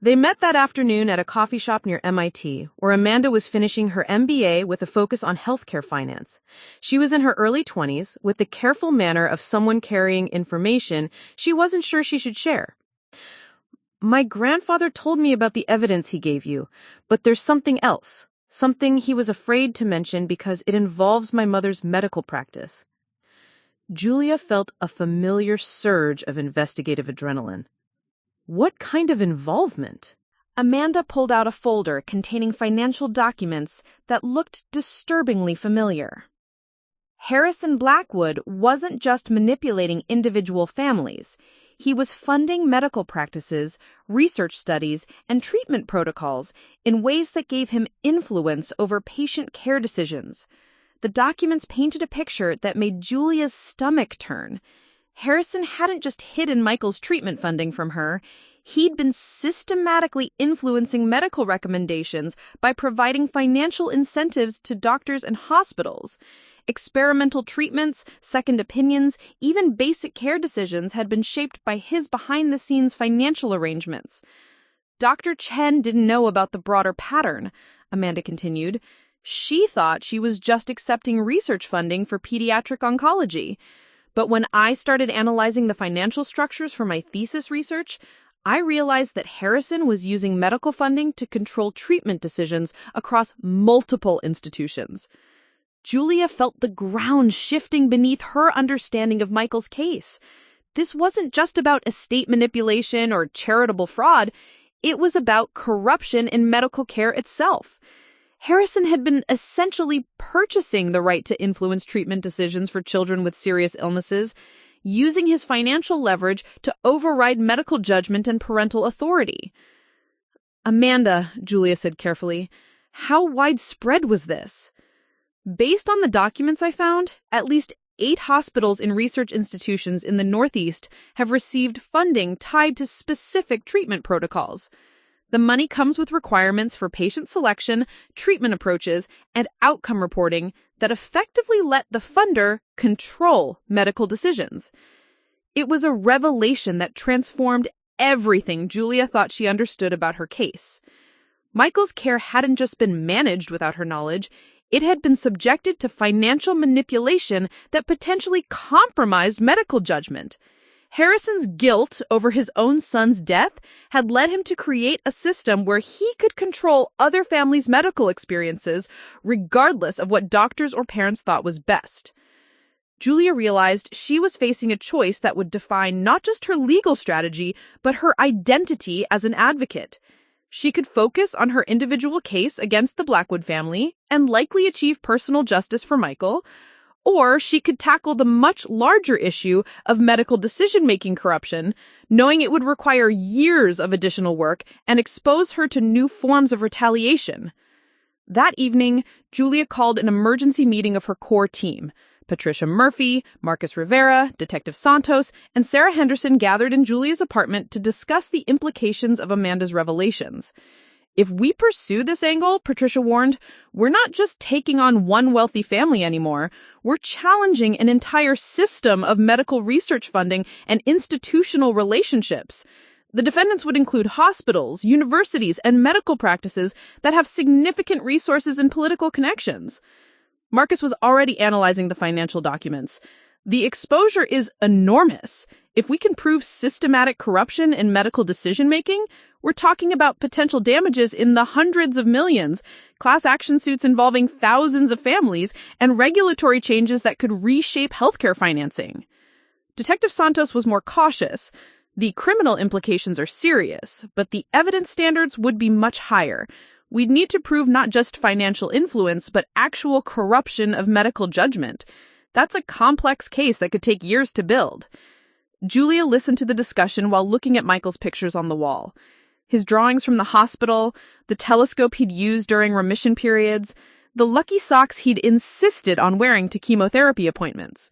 They met that afternoon at a coffee shop near MIT, where Amanda was finishing her MBA with a focus on healthcare finance. She was in her early 20s, with the careful manner of someone carrying information she wasn't sure she should share. "My grandfather told me about the evidence he gave you, but there's something else, something he was afraid to mention because it involves my mother's medical practice." Julia felt a familiar surge of investigative adrenaline. What kind of involvement? Amanda pulled out a folder containing financial documents that looked disturbingly familiar. Harrison Blackwood wasn't just manipulating individual families. He was funding medical practices, research studies, and treatment protocols in ways that gave him influence over patient care decisions. The documents painted a picture that made Julia's stomach turn. Harrison hadn't just hidden Michael's treatment funding from her. He'd been systematically influencing medical recommendations by providing financial incentives to doctors and hospitals. Experimental treatments, second opinions, even basic care decisions had been shaped by his behind-the-scenes financial arrangements. Dr. Chen didn't know about the broader pattern, Amanda continued. She thought she was just accepting research funding for pediatric oncology. But when I started analyzing the financial structures for my thesis research, I realized that Harrison was using medical funding to control treatment decisions across multiple institutions. Julia felt the ground shifting beneath her understanding of Michael's case. This wasn't just about estate manipulation or charitable fraud. It was about corruption in medical care itself. Harrison had been essentially purchasing the right to influence treatment decisions for children with serious illnesses, using his financial leverage to override medical judgment and parental authority. "Amanda," Julia said carefully, "how widespread was this?" Based on the documents I found, at least 8 hospitals and research institutions in the Northeast have received funding tied to specific treatment protocols. The money comes with requirements for patient selection, treatment approaches, and outcome reporting that effectively let the funder control medical decisions. It was a revelation that transformed everything Julia thought she understood about her case. Michael's care hadn't just been managed without her knowledge, it had been subjected to financial manipulation that potentially compromised medical judgment. Harrison's guilt over his own son's death had led him to create a system where he could control other families' medical experiences, regardless of what doctors or parents thought was best. Julia realized she was facing a choice that would define not just her legal strategy, but her identity as an advocate. She could focus on her individual case against the Blackwood family and likely achieve personal justice for Michael, or she could tackle the much larger issue of medical decision-making corruption, knowing it would require years of additional work and expose her to new forms of retaliation. That evening, Julia called an emergency meeting of her core team. Patricia Murphy, Marcus Rivera, Detective Santos, and Sarah Henderson gathered in Julia's apartment to discuss the implications of Amanda's revelations. If we pursue this angle, Patricia warned, we're not just taking on one wealthy family anymore. We're challenging an entire system of medical research funding and institutional relationships. The defendants would include hospitals, universities, and medical practices that have significant resources and political connections. Marcus was already analyzing the financial documents. The exposure is enormous. If we can prove systematic corruption in medical decision-making, we're talking about potential damages in the hundreds of millions, class action suits involving thousands of families, and regulatory changes that could reshape healthcare financing. Detective Santos was more cautious. The criminal implications are serious, but the evidence standards would be much higher. We'd need to prove not just financial influence, but actual corruption of medical judgment. That's a complex case that could take years to build. Julia listened to the discussion while looking at Michael's pictures on the wall. His drawings from the hospital, the telescope he'd used during remission periods, the lucky socks he'd insisted on wearing to chemotherapy appointments.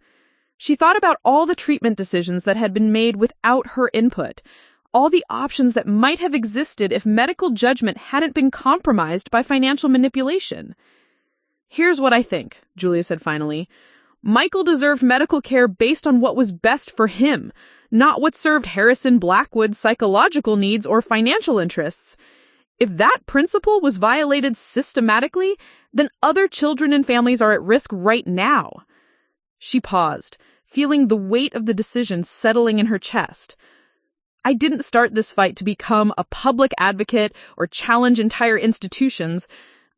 She thought about all the treatment decisions that had been made without her input, all the options that might have existed if medical judgment hadn't been compromised by financial manipulation. Here's what I think, Julia said finally. Michael deserved medical care based on what was best for him, not what served Harrison Blackwood's psychological needs or financial interests. If that principle was violated systematically, then other children and families are at risk right now. She paused, feeling the weight of the decision settling in her chest. I didn't start this fight to become a public advocate or challenge entire institutions.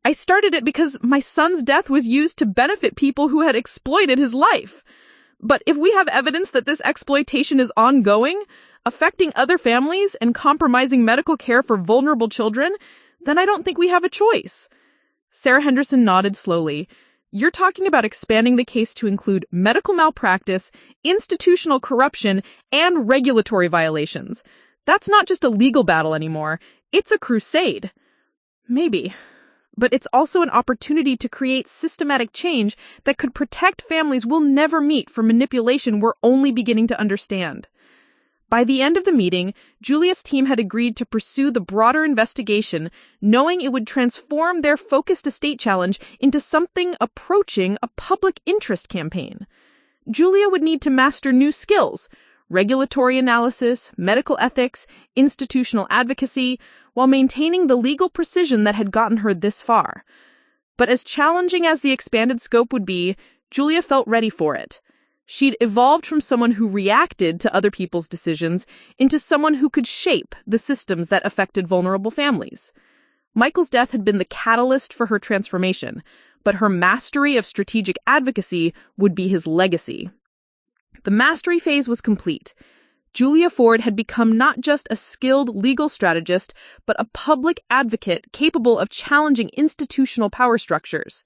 I started it because my son's death was used to benefit people who had exploited his life. But if we have evidence that this exploitation is ongoing, affecting other families and compromising medical care for vulnerable children, then I don't think we have a choice. Sarah Henderson nodded slowly. You're talking about expanding the case to include medical malpractice, institutional corruption, and regulatory violations. That's not just a legal battle anymore. It's a crusade. Maybe. But it's also an opportunity to create systematic change that could protect families we'll never meet for manipulation we're only beginning to understand. By the end of the meeting, Julia's team had agreed to pursue the broader investigation, knowing it would transform their focused estate challenge into something approaching a public interest campaign. Julia would need to master new skills: regulatory analysis, medical ethics, institutional advocacy, while maintaining the legal precision that had gotten her this far. But as challenging as the expanded scope would be, Julia felt ready for it. She'd evolved from someone who reacted to other people's decisions into someone who could shape the systems that affected vulnerable families. Michael's death had been the catalyst for her transformation, but her mastery of strategic advocacy would be his legacy. The mastery phase was complete. Julia Ford had become not just a skilled legal strategist, but a public advocate capable of challenging institutional power structures.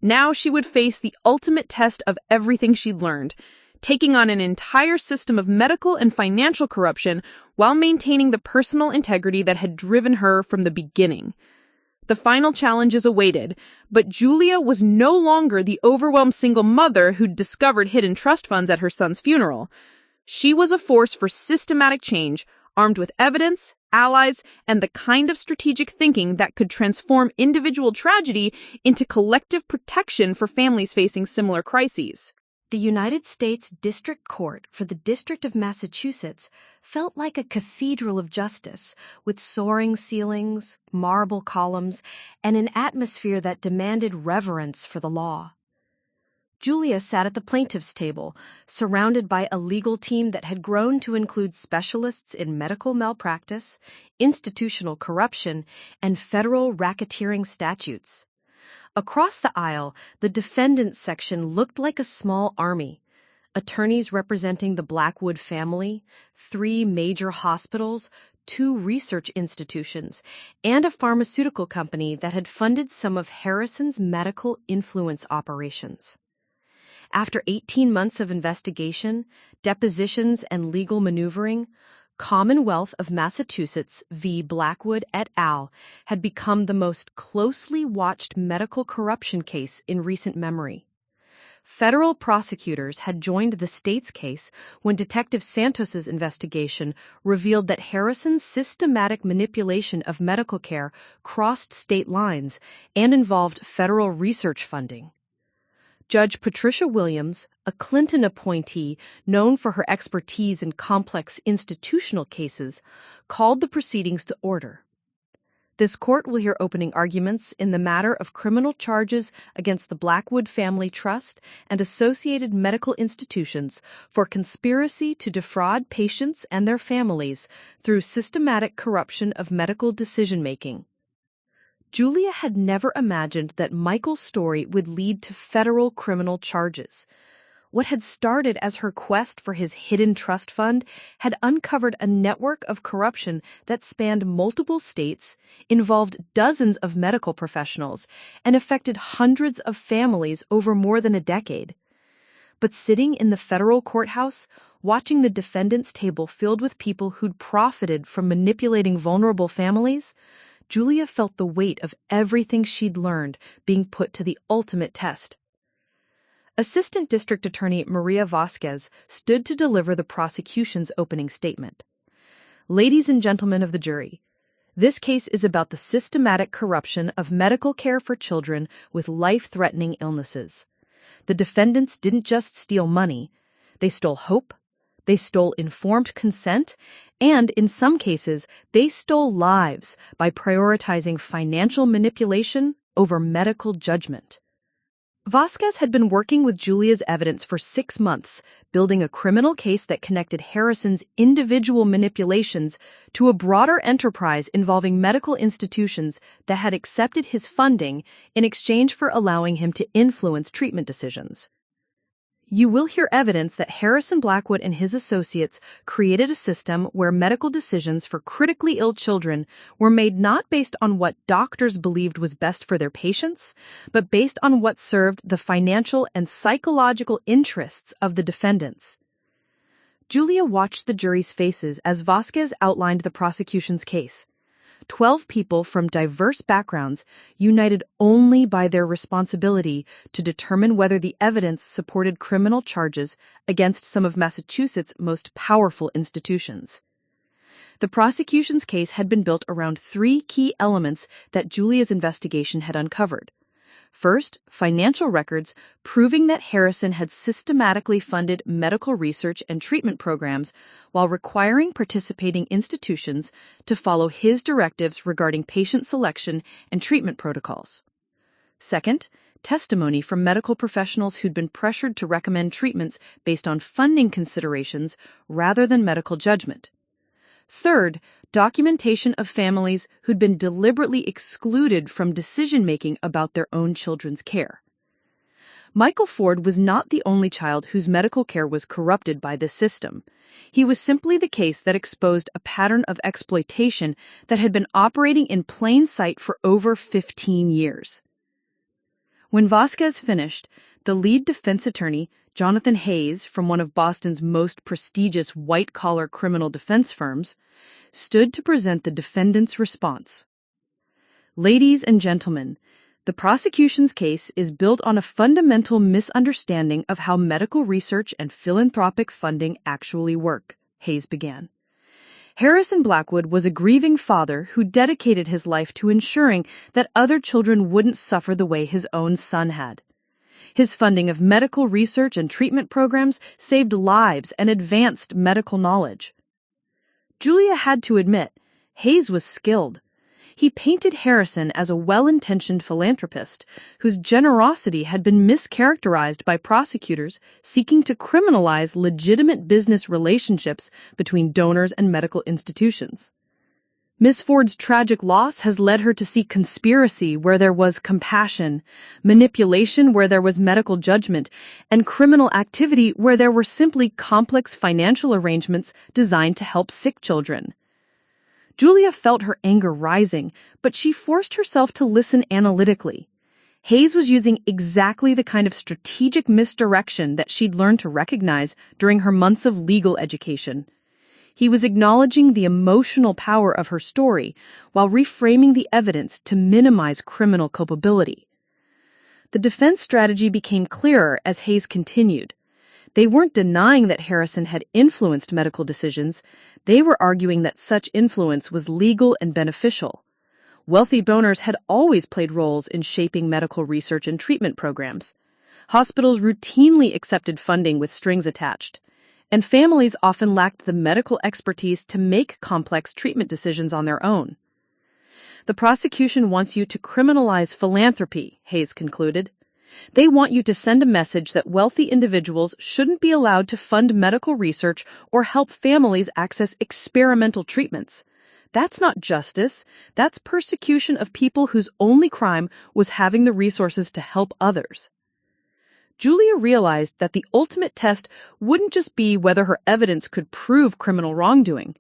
Now she would face the ultimate test of everything she'd learned, taking on an entire system of medical and financial corruption while maintaining the personal integrity that had driven her from the beginning. The final challenges awaited, but Julia was no longer the overwhelmed single mother who'd discovered hidden trust funds at her son's funeral. She was a force for systematic change, armed with evidence, allies, and the kind of strategic thinking that could transform individual tragedy into collective protection for families facing similar crises. The United States District Court for the District of Massachusetts felt like a cathedral of justice, with soaring ceilings, marble columns, and an atmosphere that demanded reverence for the law. Julia sat at the plaintiff's table, surrounded by a legal team that had grown to include specialists in medical malpractice, institutional corruption, and federal racketeering statutes. Across the aisle, the defendants section looked like a small army. Attorneys representing the Blackwood family, 3 major hospitals, 2 research institutions, and a pharmaceutical company that had funded some of Harrison's medical influence operations. After 18 months of investigation, depositions, and legal maneuvering, Commonwealth of Massachusetts v. Blackwood et al. Had become the most closely watched medical corruption case in recent memory. Federal prosecutors had joined the state's case when Detective Santos's investigation revealed that Harrison's systematic manipulation of medical care crossed state lines and involved federal research funding. Judge Patricia Williams, a Clinton appointee known for her expertise in complex institutional cases, called the proceedings to order. This court will hear opening arguments in the matter of criminal charges against the Blackwood Family Trust and associated medical institutions for conspiracy to defraud patients and their families through systematic corruption of medical decision-making. Julia had never imagined that Michael's story would lead to federal criminal charges. What had started as her quest for his hidden trust fund had uncovered a network of corruption that spanned multiple states, involved dozens of medical professionals, and affected hundreds of families over more than a decade. But sitting in the federal courthouse, watching the defendants' table filled with people who'd profited from manipulating vulnerable families, Julia felt the weight of everything she'd learned being put to the ultimate test. Assistant District Attorney Maria Vasquez stood to deliver the prosecution's opening statement. Ladies and gentlemen of the jury, this case is about the systematic corruption of medical care for children with life-threatening illnesses. The defendants didn't just steal money, they stole hope, they stole informed consent, and in some cases, they stole lives by prioritizing financial manipulation over medical judgment. Vasquez had been working with Julia's evidence for 6 months, building a criminal case that connected Harrison's individual manipulations to a broader enterprise involving medical institutions that had accepted his funding in exchange for allowing him to influence treatment decisions. You will hear evidence that Harrison Blackwood and his associates created a system where medical decisions for critically ill children were made not based on what doctors believed was best for their patients, but based on what served the financial and psychological interests of the defendants. Julia watched the jury's faces as Vasquez outlined the prosecution's case. 12 people from diverse backgrounds, united only by their responsibility to determine whether the evidence supported criminal charges against some of Massachusetts' most powerful institutions. The prosecution's case had been built around 3 key elements that Julia's investigation had uncovered. First, financial records proving that Harrison had systematically funded medical research and treatment programs while requiring participating institutions to follow his directives regarding patient selection and treatment protocols. Second, testimony from medical professionals who'd been pressured to recommend treatments based on funding considerations rather than medical judgment. Third, documentation of families who'd been deliberately excluded from decision-making about their own children's care. Michael Ford was not the only child whose medical care was corrupted by this system. He was simply the case that exposed a pattern of exploitation that had been operating in plain sight for over 15 years. When Vasquez finished, the lead defense attorney, Jonathan Hayes, from one of Boston's most prestigious white-collar criminal defense firms, stood to present the defendant's response. Ladies and gentlemen, the prosecution's case is built on a fundamental misunderstanding of how medical research and philanthropic funding actually work, Hayes began. Harrison Blackwood was a grieving father who dedicated his life to ensuring that other children wouldn't suffer the way his own son had. His funding of medical research and treatment programs saved lives and advanced medical knowledge. Julia had to admit, Hayes was skilled. He painted Harrison as a well-intentioned philanthropist whose generosity had been mischaracterized by prosecutors seeking to criminalize legitimate business relationships between donors and medical institutions. Ms. Ford's tragic loss has led her to see conspiracy where there was compassion, manipulation where there was medical judgment, and criminal activity where there were simply complex financial arrangements designed to help sick children. Julia felt her anger rising, but she forced herself to listen analytically. Hayes was using exactly the kind of strategic misdirection that she'd learned to recognize during her months of legal education. He was acknowledging the emotional power of her story while reframing the evidence to minimize criminal culpability. The defense strategy became clearer as Hayes continued. They weren't denying that Harrison had influenced medical decisions. They were arguing that such influence was legal and beneficial. Wealthy donors had always played roles in shaping medical research and treatment programs. Hospitals routinely accepted funding with strings attached, and families often lacked the medical expertise to make complex treatment decisions on their own. The prosecution wants you to criminalize philanthropy, Hayes concluded. They want you to send a message that wealthy individuals shouldn't be allowed to fund medical research or help families access experimental treatments. That's not justice. That's persecution of people whose only crime was having the resources to help others. Julia realized that the ultimate test wouldn't just be whether her evidence could prove criminal wrongdoing.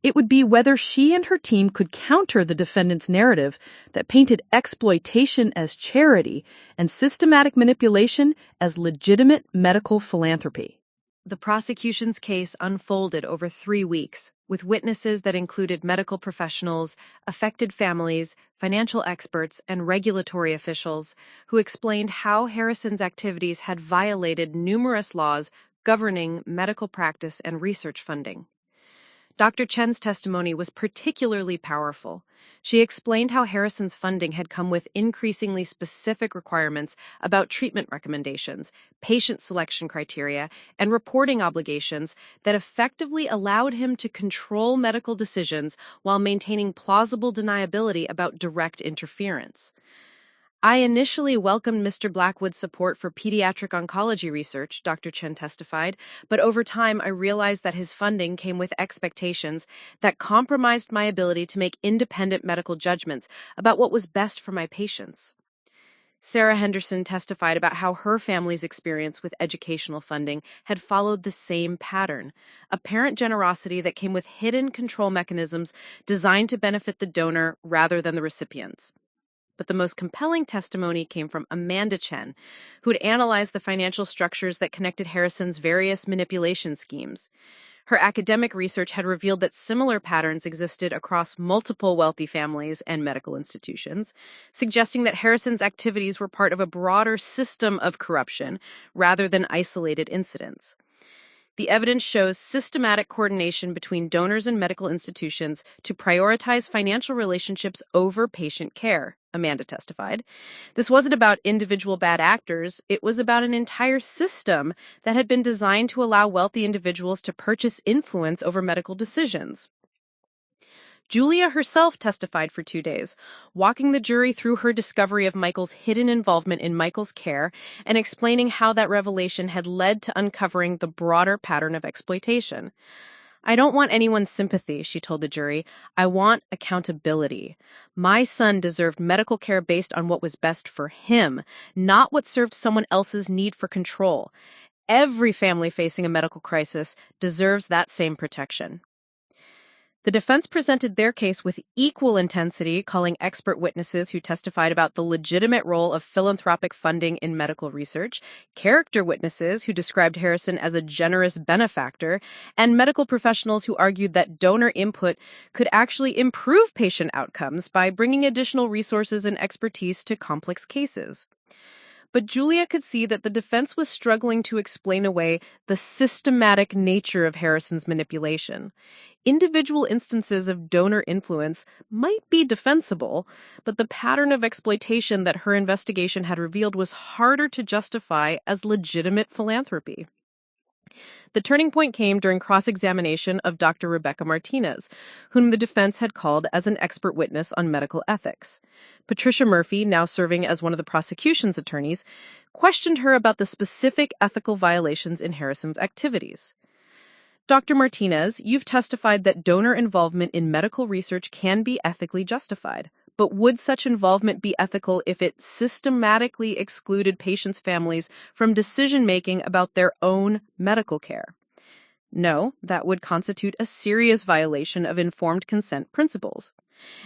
It would be whether she and her team could counter the defendant's narrative that painted exploitation as charity and systematic manipulation as legitimate medical philanthropy. The prosecution's case unfolded over 3 weeks, with witnesses that included medical professionals, affected families, financial experts, and regulatory officials who explained how Harrison's activities had violated numerous laws governing medical practice and research funding. Dr. Chen's testimony was particularly powerful. She explained how Harrison's funding had come with increasingly specific requirements about treatment recommendations, patient selection criteria, and reporting obligations that effectively allowed him to control medical decisions while maintaining plausible deniability about direct interference. I initially welcomed Mr. Blackwood's support for pediatric oncology research, Dr. Chen testified, but over time I realized that his funding came with expectations that compromised my ability to make independent medical judgments about what was best for my patients. Sarah Henderson testified about how her family's experience with educational funding had followed the same pattern, apparent generosity that came with hidden control mechanisms designed to benefit the donor rather than the recipients. But the most compelling testimony came from Amanda Chen, who had analyzed the financial structures that connected Harrison's various manipulation schemes. Her academic research had revealed that similar patterns existed across multiple wealthy families and medical institutions, suggesting that Harrison's activities were part of a broader system of corruption rather than isolated incidents. The evidence shows systematic coordination between donors and medical institutions to prioritize financial relationships over patient care, Amanda testified. This wasn't about individual bad actors. It was about an entire system that had been designed to allow wealthy individuals to purchase influence over medical decisions. Julia herself testified for 2 days, walking the jury through her discovery of Michael's hidden involvement in Michael's care and explaining how that revelation had led to uncovering the broader pattern of exploitation. I don't want anyone's sympathy, she told the jury. I want accountability. My son deserved medical care based on what was best for him, not what served someone else's need for control. Every family facing a medical crisis deserves that same protection. The defense presented their case with equal intensity, calling expert witnesses who testified about the legitimate role of philanthropic funding in medical research, character witnesses who described Harrison as a generous benefactor, and medical professionals who argued that donor input could actually improve patient outcomes by bringing additional resources and expertise to complex cases. But Julia could see that the defense was struggling to explain away the systematic nature of Harrison's manipulation. Individual instances of donor influence might be defensible, but the pattern of exploitation that her investigation had revealed was harder to justify as legitimate philanthropy. The turning point came during cross-examination of Dr. Rebecca Martinez, whom the defense had called as an expert witness on medical ethics. Patricia Murphy, now serving as one of the prosecution's attorneys, questioned her about the specific ethical violations in Harrison's activities. Dr. Martinez, you've testified that donor involvement in medical research can be ethically justified. But would such involvement be ethical if it systematically excluded patients' families from decision-making about their own medical care? No, that would constitute a serious violation of informed consent principles.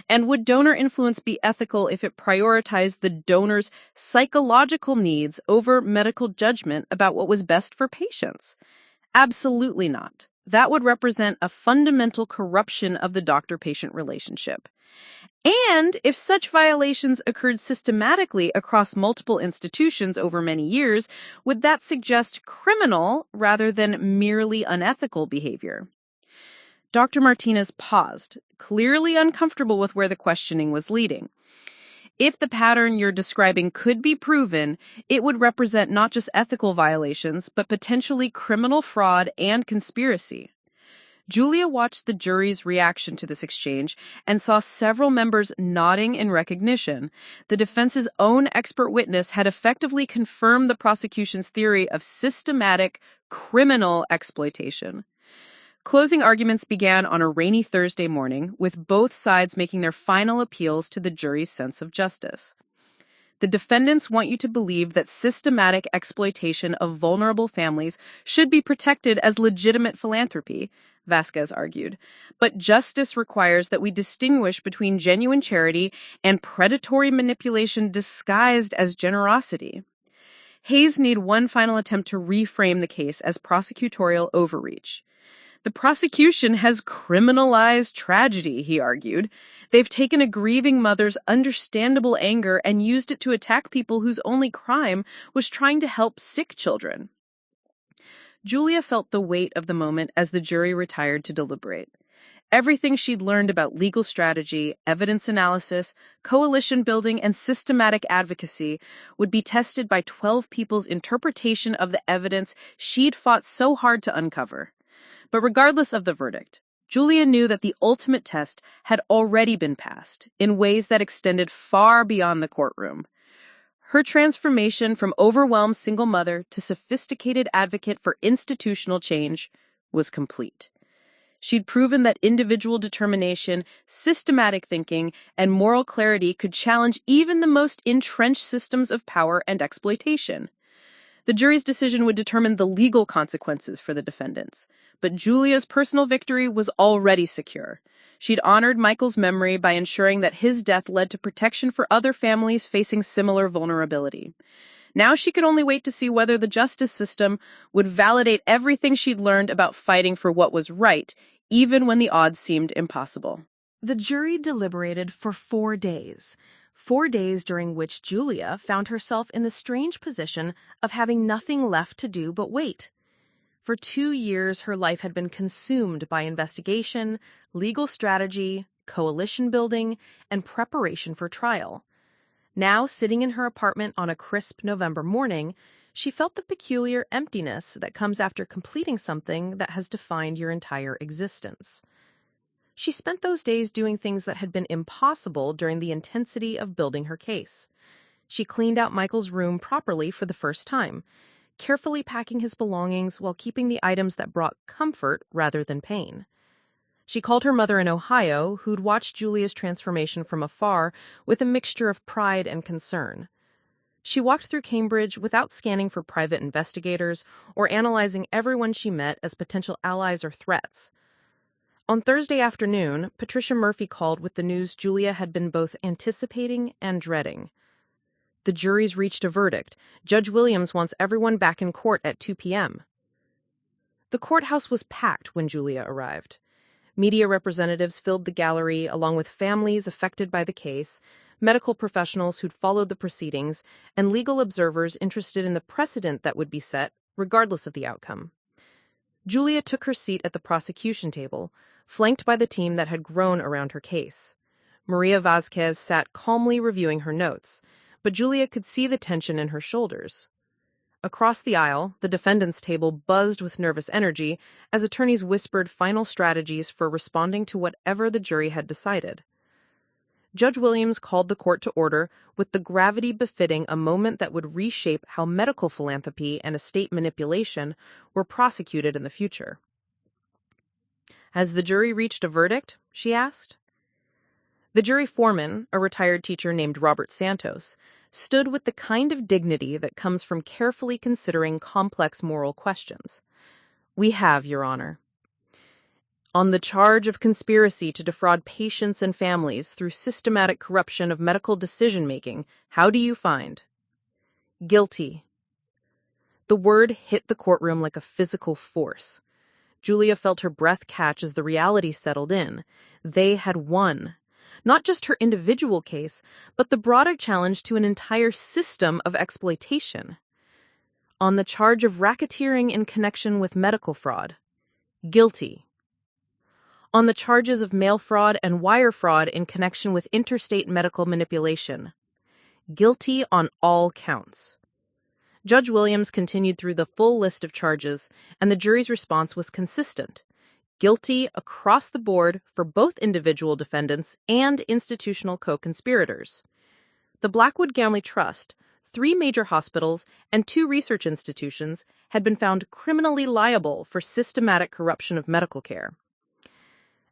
And would donor influence be ethical if it prioritized the donor's psychological needs over medical judgment about what was best for patients? Absolutely not. That would represent a fundamental corruption of the doctor-patient relationship. And if such violations occurred systematically across multiple institutions over many years, would that suggest criminal rather than merely unethical behavior? Dr. Martinez paused, clearly uncomfortable with where the questioning was leading. If the pattern you're describing could be proven, it would represent not just ethical violations, but potentially criminal fraud and conspiracy. Julia watched the jury's reaction to this exchange and saw several members nodding in recognition. The defense's own expert witness had effectively confirmed the prosecution's theory of systematic criminal exploitation. Closing arguments began on a rainy Thursday morning, with both sides making their final appeals to the jury's sense of justice. The defendants want you to believe that systematic exploitation of vulnerable families should be protected as legitimate philanthropy, Vasquez argued. But justice requires that we distinguish between genuine charity and predatory manipulation disguised as generosity. Hayes made one final attempt to reframe the case as prosecutorial overreach. The prosecution has criminalized tragedy, he argued. They've taken a grieving mother's understandable anger and used it to attack people whose only crime was trying to help sick children. Julia felt the weight of the moment as the jury retired to deliberate. Everything she'd learned about legal strategy, evidence analysis, coalition building, and systematic advocacy would be tested by 12 people's interpretation of the evidence she'd fought so hard to uncover. But regardless of the verdict, Julia knew that the ultimate test had already been passed in ways that extended far beyond the courtroom. Her transformation from overwhelmed single mother to sophisticated advocate for institutional change was complete. She'd proven that individual determination, systematic thinking, and moral clarity could challenge even the most entrenched systems of power and exploitation. The jury's decision would determine the legal consequences for the defendants, but Julia's personal victory was already secure. She'd honored Michael's memory by ensuring that his death led to protection for other families facing similar vulnerability. Now she could only wait to see whether the justice system would validate everything she'd learned about fighting for what was right, even when the odds seemed impossible. The jury deliberated for 4 days. 4 days during which Julia found herself in the strange position of having nothing left to do but wait. For 2 years, her life had been consumed by investigation, legal strategy, coalition building, and preparation for trial. Now, sitting in her apartment on a crisp November morning, she felt the peculiar emptiness that comes after completing something that has defined your entire existence. She spent those days doing things that had been impossible during the intensity of building her case. She cleaned out Michael's room properly for the first time, carefully packing his belongings while keeping the items that brought comfort rather than pain. She called her mother in Ohio, who'd watched Julia's transformation from afar with a mixture of pride and concern. She walked through Cambridge without scanning for private investigators or analyzing everyone she met as potential allies or threats. On Thursday afternoon, Patricia Murphy called with the news Julia had been both anticipating and dreading. The jury's reached a verdict. Judge Williams wants everyone back in court at 2 p.m. The courthouse was packed when Julia arrived. Media representatives filled the gallery, along with families affected by the case, medical professionals who'd followed the proceedings, and legal observers interested in the precedent that would be set, regardless of the outcome. Julia took her seat at the prosecution table, flanked by the team that had grown around her case. Maria Vazquez sat calmly reviewing her notes, but Julia could see the tension in her shoulders. Across the aisle, the defendant's table buzzed with nervous energy as attorneys whispered final strategies for responding to whatever the jury had decided. Judge Williams called the court to order with the gravity befitting a moment that would reshape how medical philanthropy and estate manipulation were prosecuted in the future. Has the jury reached a verdict? She asked. The jury foreman, a retired teacher named Robert Santos, stood with the kind of dignity that comes from carefully considering complex moral questions. We have, Your Honor. On the charge of conspiracy to defraud patients and families through systematic corruption of medical decision-making, how do you find? Guilty. The word hit the courtroom like a physical force. Julia felt her breath catch as the reality settled in. They had won. Not just her individual case, but the broader challenge to an entire system of exploitation. On the charge of racketeering in connection with medical fraud. Guilty. On the charges of mail fraud and wire fraud in connection with interstate medical manipulation. Guilty on all counts. Judge Williams continued through the full list of charges, and the jury's response was consistent. Guilty across the board for both individual defendants and institutional co-conspirators. The Blackwood Family Trust, 3 major hospitals, and 2 research institutions had been found criminally liable for systematic corruption of medical care.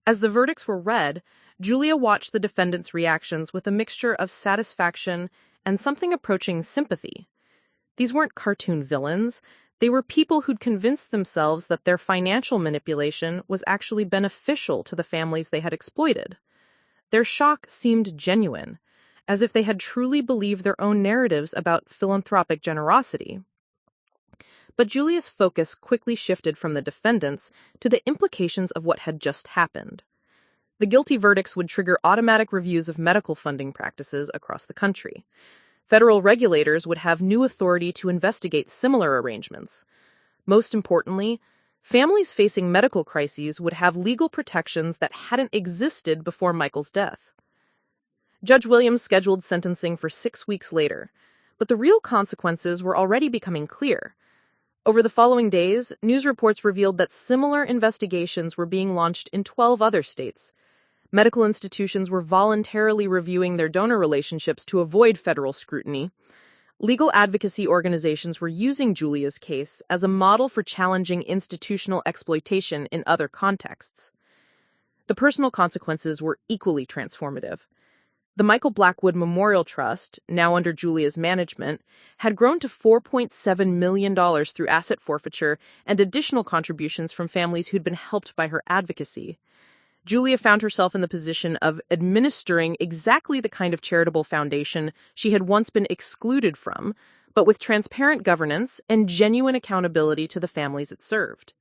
As the verdicts were read, Julia watched the defendants' reactions with a mixture of satisfaction and something approaching sympathy. These weren't cartoon villains. They were people who'd convinced themselves that their financial manipulation was actually beneficial to the families they had exploited. Their shock seemed genuine, as if they had truly believed their own narratives about philanthropic generosity. But Julia's focus quickly shifted from the defendants to the implications of what had just happened. The guilty verdicts would trigger automatic reviews of medical funding practices across the country. Federal regulators would have new authority to investigate similar arrangements. Most importantly, families facing medical crises would have legal protections that hadn't existed before Michael's death. Judge Williams scheduled sentencing for 6 weeks later, but the real consequences were already becoming clear. Over the following days, news reports revealed that similar investigations were being launched in 12 other states. Medical institutions were voluntarily reviewing their donor relationships to avoid federal scrutiny. Legal advocacy organizations were using Julia's case as a model for challenging institutional exploitation in other contexts. The personal consequences were equally transformative. The Michael Blackwood Memorial Trust, now under Julia's management, had grown to $4.7 million through asset forfeiture and additional contributions from families who'd been helped by her advocacy. Julia found herself in the position of administering exactly the kind of charitable foundation she had once been excluded from, but with transparent governance and genuine accountability to the families it served.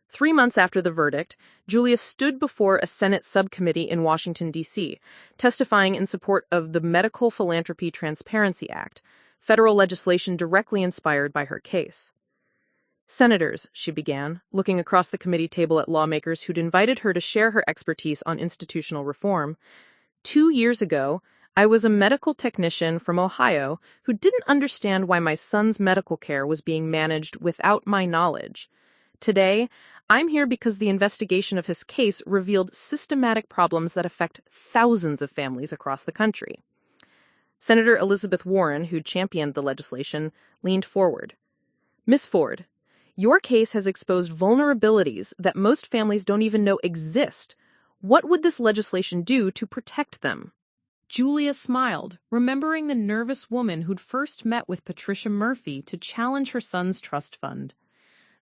3 months after the verdict, Julia stood before a Senate subcommittee in Washington, D.C., testifying in support of the Medical Philanthropy Transparency Act, federal legislation directly inspired by her case. Senators, she began, looking across the committee table at lawmakers who'd invited her to share her expertise on institutional reform. 2 years ago, I was a medical technician from Ohio who didn't understand why my son's medical care was being managed without my knowledge. Today, I'm here because the investigation of his case revealed systematic problems that affect thousands of families across the country. Senator Elizabeth Warren, who championed the legislation, leaned forward. Ms. Ford, your case has exposed vulnerabilities that most families don't even know exist. What would this legislation do to protect them? Julia smiled, remembering the nervous woman who'd first met with Patricia Murphy to challenge her son's trust fund.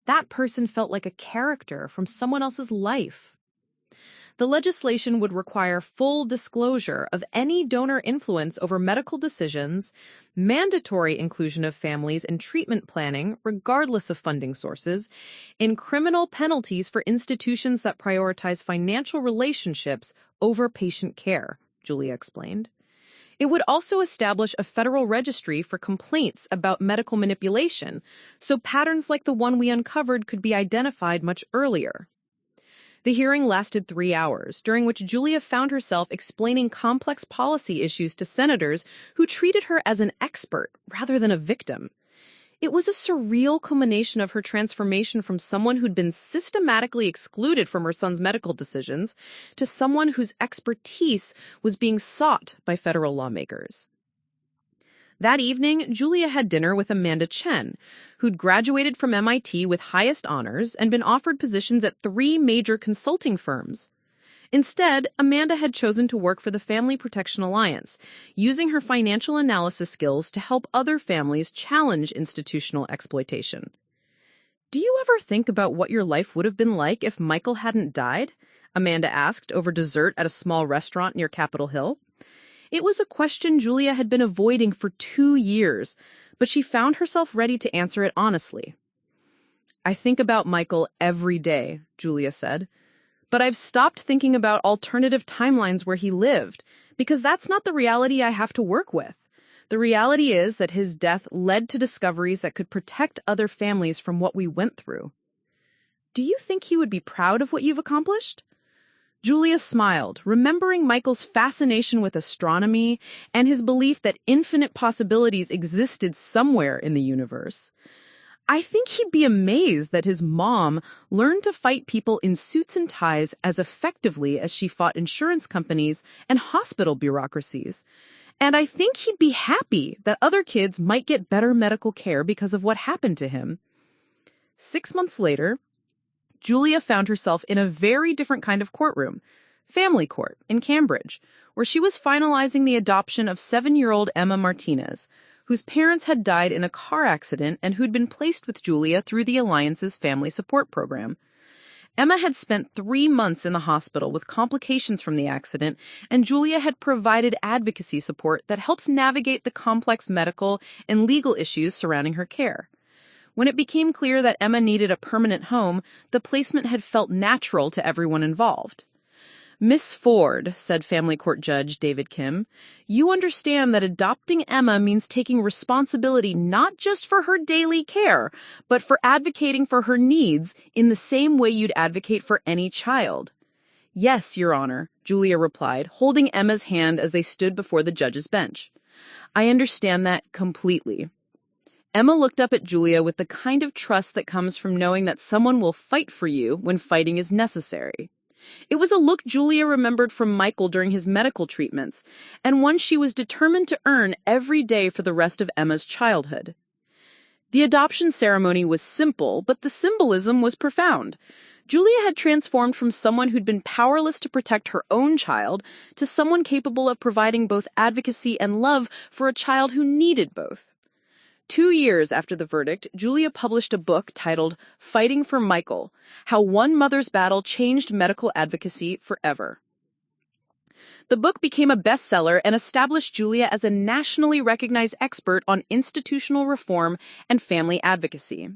That person felt like a character from someone else's life. The legislation would require full disclosure of any donor influence over medical decisions, mandatory inclusion of families in treatment planning, regardless of funding sources, and criminal penalties for institutions that prioritize financial relationships over patient care, Julia explained. It would also establish a federal registry for complaints about medical manipulation, so patterns like the one we uncovered could be identified much earlier. The hearing lasted 3 hours, during which Julia found herself explaining complex policy issues to senators who treated her as an expert rather than a victim. It was a surreal culmination of her transformation from someone who'd been systematically excluded from her son's medical decisions to someone whose expertise was being sought by federal lawmakers. That evening, Julia had dinner with Amanda Chen, who'd graduated from MIT with highest honors and been offered positions at 3 major consulting firms. Instead, Amanda had chosen to work for the Family Protection Alliance, using her financial analysis skills to help other families challenge institutional exploitation. "Do you ever think about what your life would have been like if Michael hadn't died?" Amanda asked over dessert at a small restaurant near Capitol Hill. It was a question Julia had been avoiding for 2 years, but she found herself ready to answer it honestly. "I think about Michael every day," Julia said. "But I've stopped thinking about alternative timelines where he lived, because that's not the reality I have to work with. The reality is that his death led to discoveries that could protect other families from what we went through." "Do you think he would be proud of what you've accomplished?" Julia smiled, remembering Michael's fascination with astronomy and his belief that infinite possibilities existed somewhere in the universe. "I think he'd be amazed that his mom learned to fight people in suits and ties as effectively as she fought insurance companies and hospital bureaucracies. And I think he'd be happy that other kids might get better medical care because of what happened to him." 6 months later, Julia found herself in a very different kind of courtroom, family court in Cambridge, where she was finalizing the adoption of 7-year-old Emma Martinez, whose parents had died in a car accident and who'd been placed with Julia through the Alliance's family support program. Emma had spent 3 months in the hospital with complications from the accident, and Julia had provided advocacy support that helps navigate the complex medical and legal issues surrounding her care. When it became clear that Emma needed a permanent home, the placement had felt natural to everyone involved. "Miss Ford," said Family Court Judge David Kim, "you understand that adopting Emma means taking responsibility not just for her daily care, but for advocating for her needs in the same way you'd advocate for any child." "Yes, Your Honor," Julia replied, holding Emma's hand as they stood before the judge's bench. "I understand that completely." Emma looked up at Julia with the kind of trust that comes from knowing that someone will fight for you when fighting is necessary. It was a look Julia remembered from Michael during his medical treatments, and one she was determined to earn every day for the rest of Emma's childhood. The adoption ceremony was simple, but the symbolism was profound. Julia had transformed from someone who'd been powerless to protect her own child to someone capable of providing both advocacy and love for a child who needed both. 2 years after the verdict, Julia published a book titled Fighting for Michael: How One Mother's Battle Changed Medical Advocacy Forever. The book became a bestseller and established Julia as a nationally recognized expert on institutional reform and family advocacy.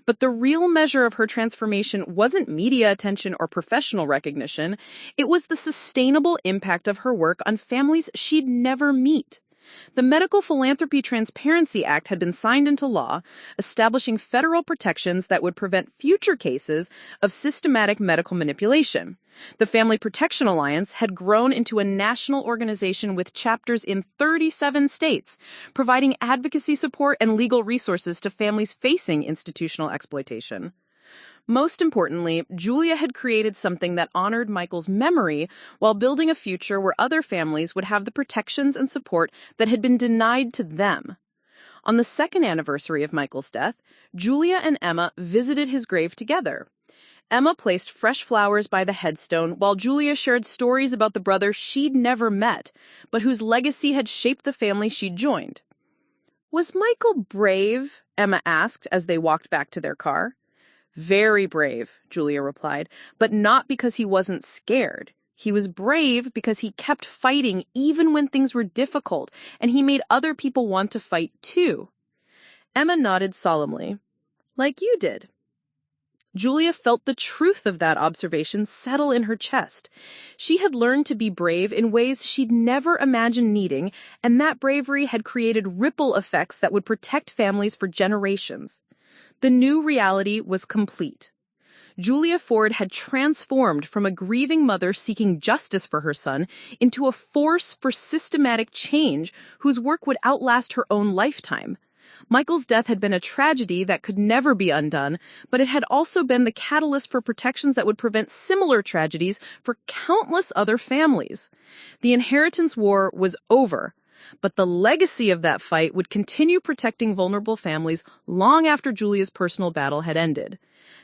But the real measure of her transformation wasn't media attention or professional recognition. It was the sustainable impact of her work on families she'd never meet. The Medical Philanthropy Transparency Act had been signed into law, establishing federal protections that would prevent future cases of systematic medical manipulation. The Family Protection Alliance had grown into a national organization with chapters in 37 states, providing advocacy support and legal resources to families facing institutional exploitation. Most importantly, Julia had created something that honored Michael's memory while building a future where other families would have the protections and support that had been denied to them. On the 2nd anniversary of Michael's death, Julia and Emma visited his grave together. Emma placed fresh flowers by the headstone while Julia shared stories about the brother she'd never met, but whose legacy had shaped the family she'd joined. "Was Michael brave?" Emma asked as they walked back to their car. Very brave, Julia replied, but not because he wasn't scared. He was brave because he kept fighting even when things were difficult, and he made other people want to fight too. Emma nodded solemnly. Like you did. Julia felt the truth of that observation settle in her chest. She had learned to be brave in ways she'd never imagined needing, and that bravery had created ripple effects that would protect families for generations. The new reality was complete. Julia Ford had transformed from a grieving mother seeking justice for her son into a force for systematic change whose work would outlast her own lifetime. Michael's death had been a tragedy that could never be undone, but it had also been the catalyst for protections that would prevent similar tragedies for countless other families. The inheritance war was over, but the legacy of that fight would continue protecting vulnerable families long after Julia's personal battle had ended.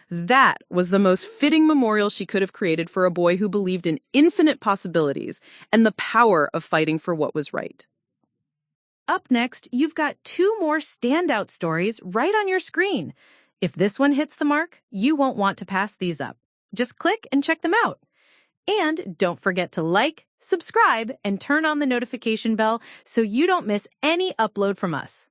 That was the most fitting memorial she could have created for a boy who believed in infinite possibilities and the power of fighting for what was right. Up next, you've got 2 more standout stories right on your screen. If this one hits the mark, you won't want to pass these up. Just click and check them out. And don't forget to like, subscribe, and turn on the notification bell so you don't miss any upload from us.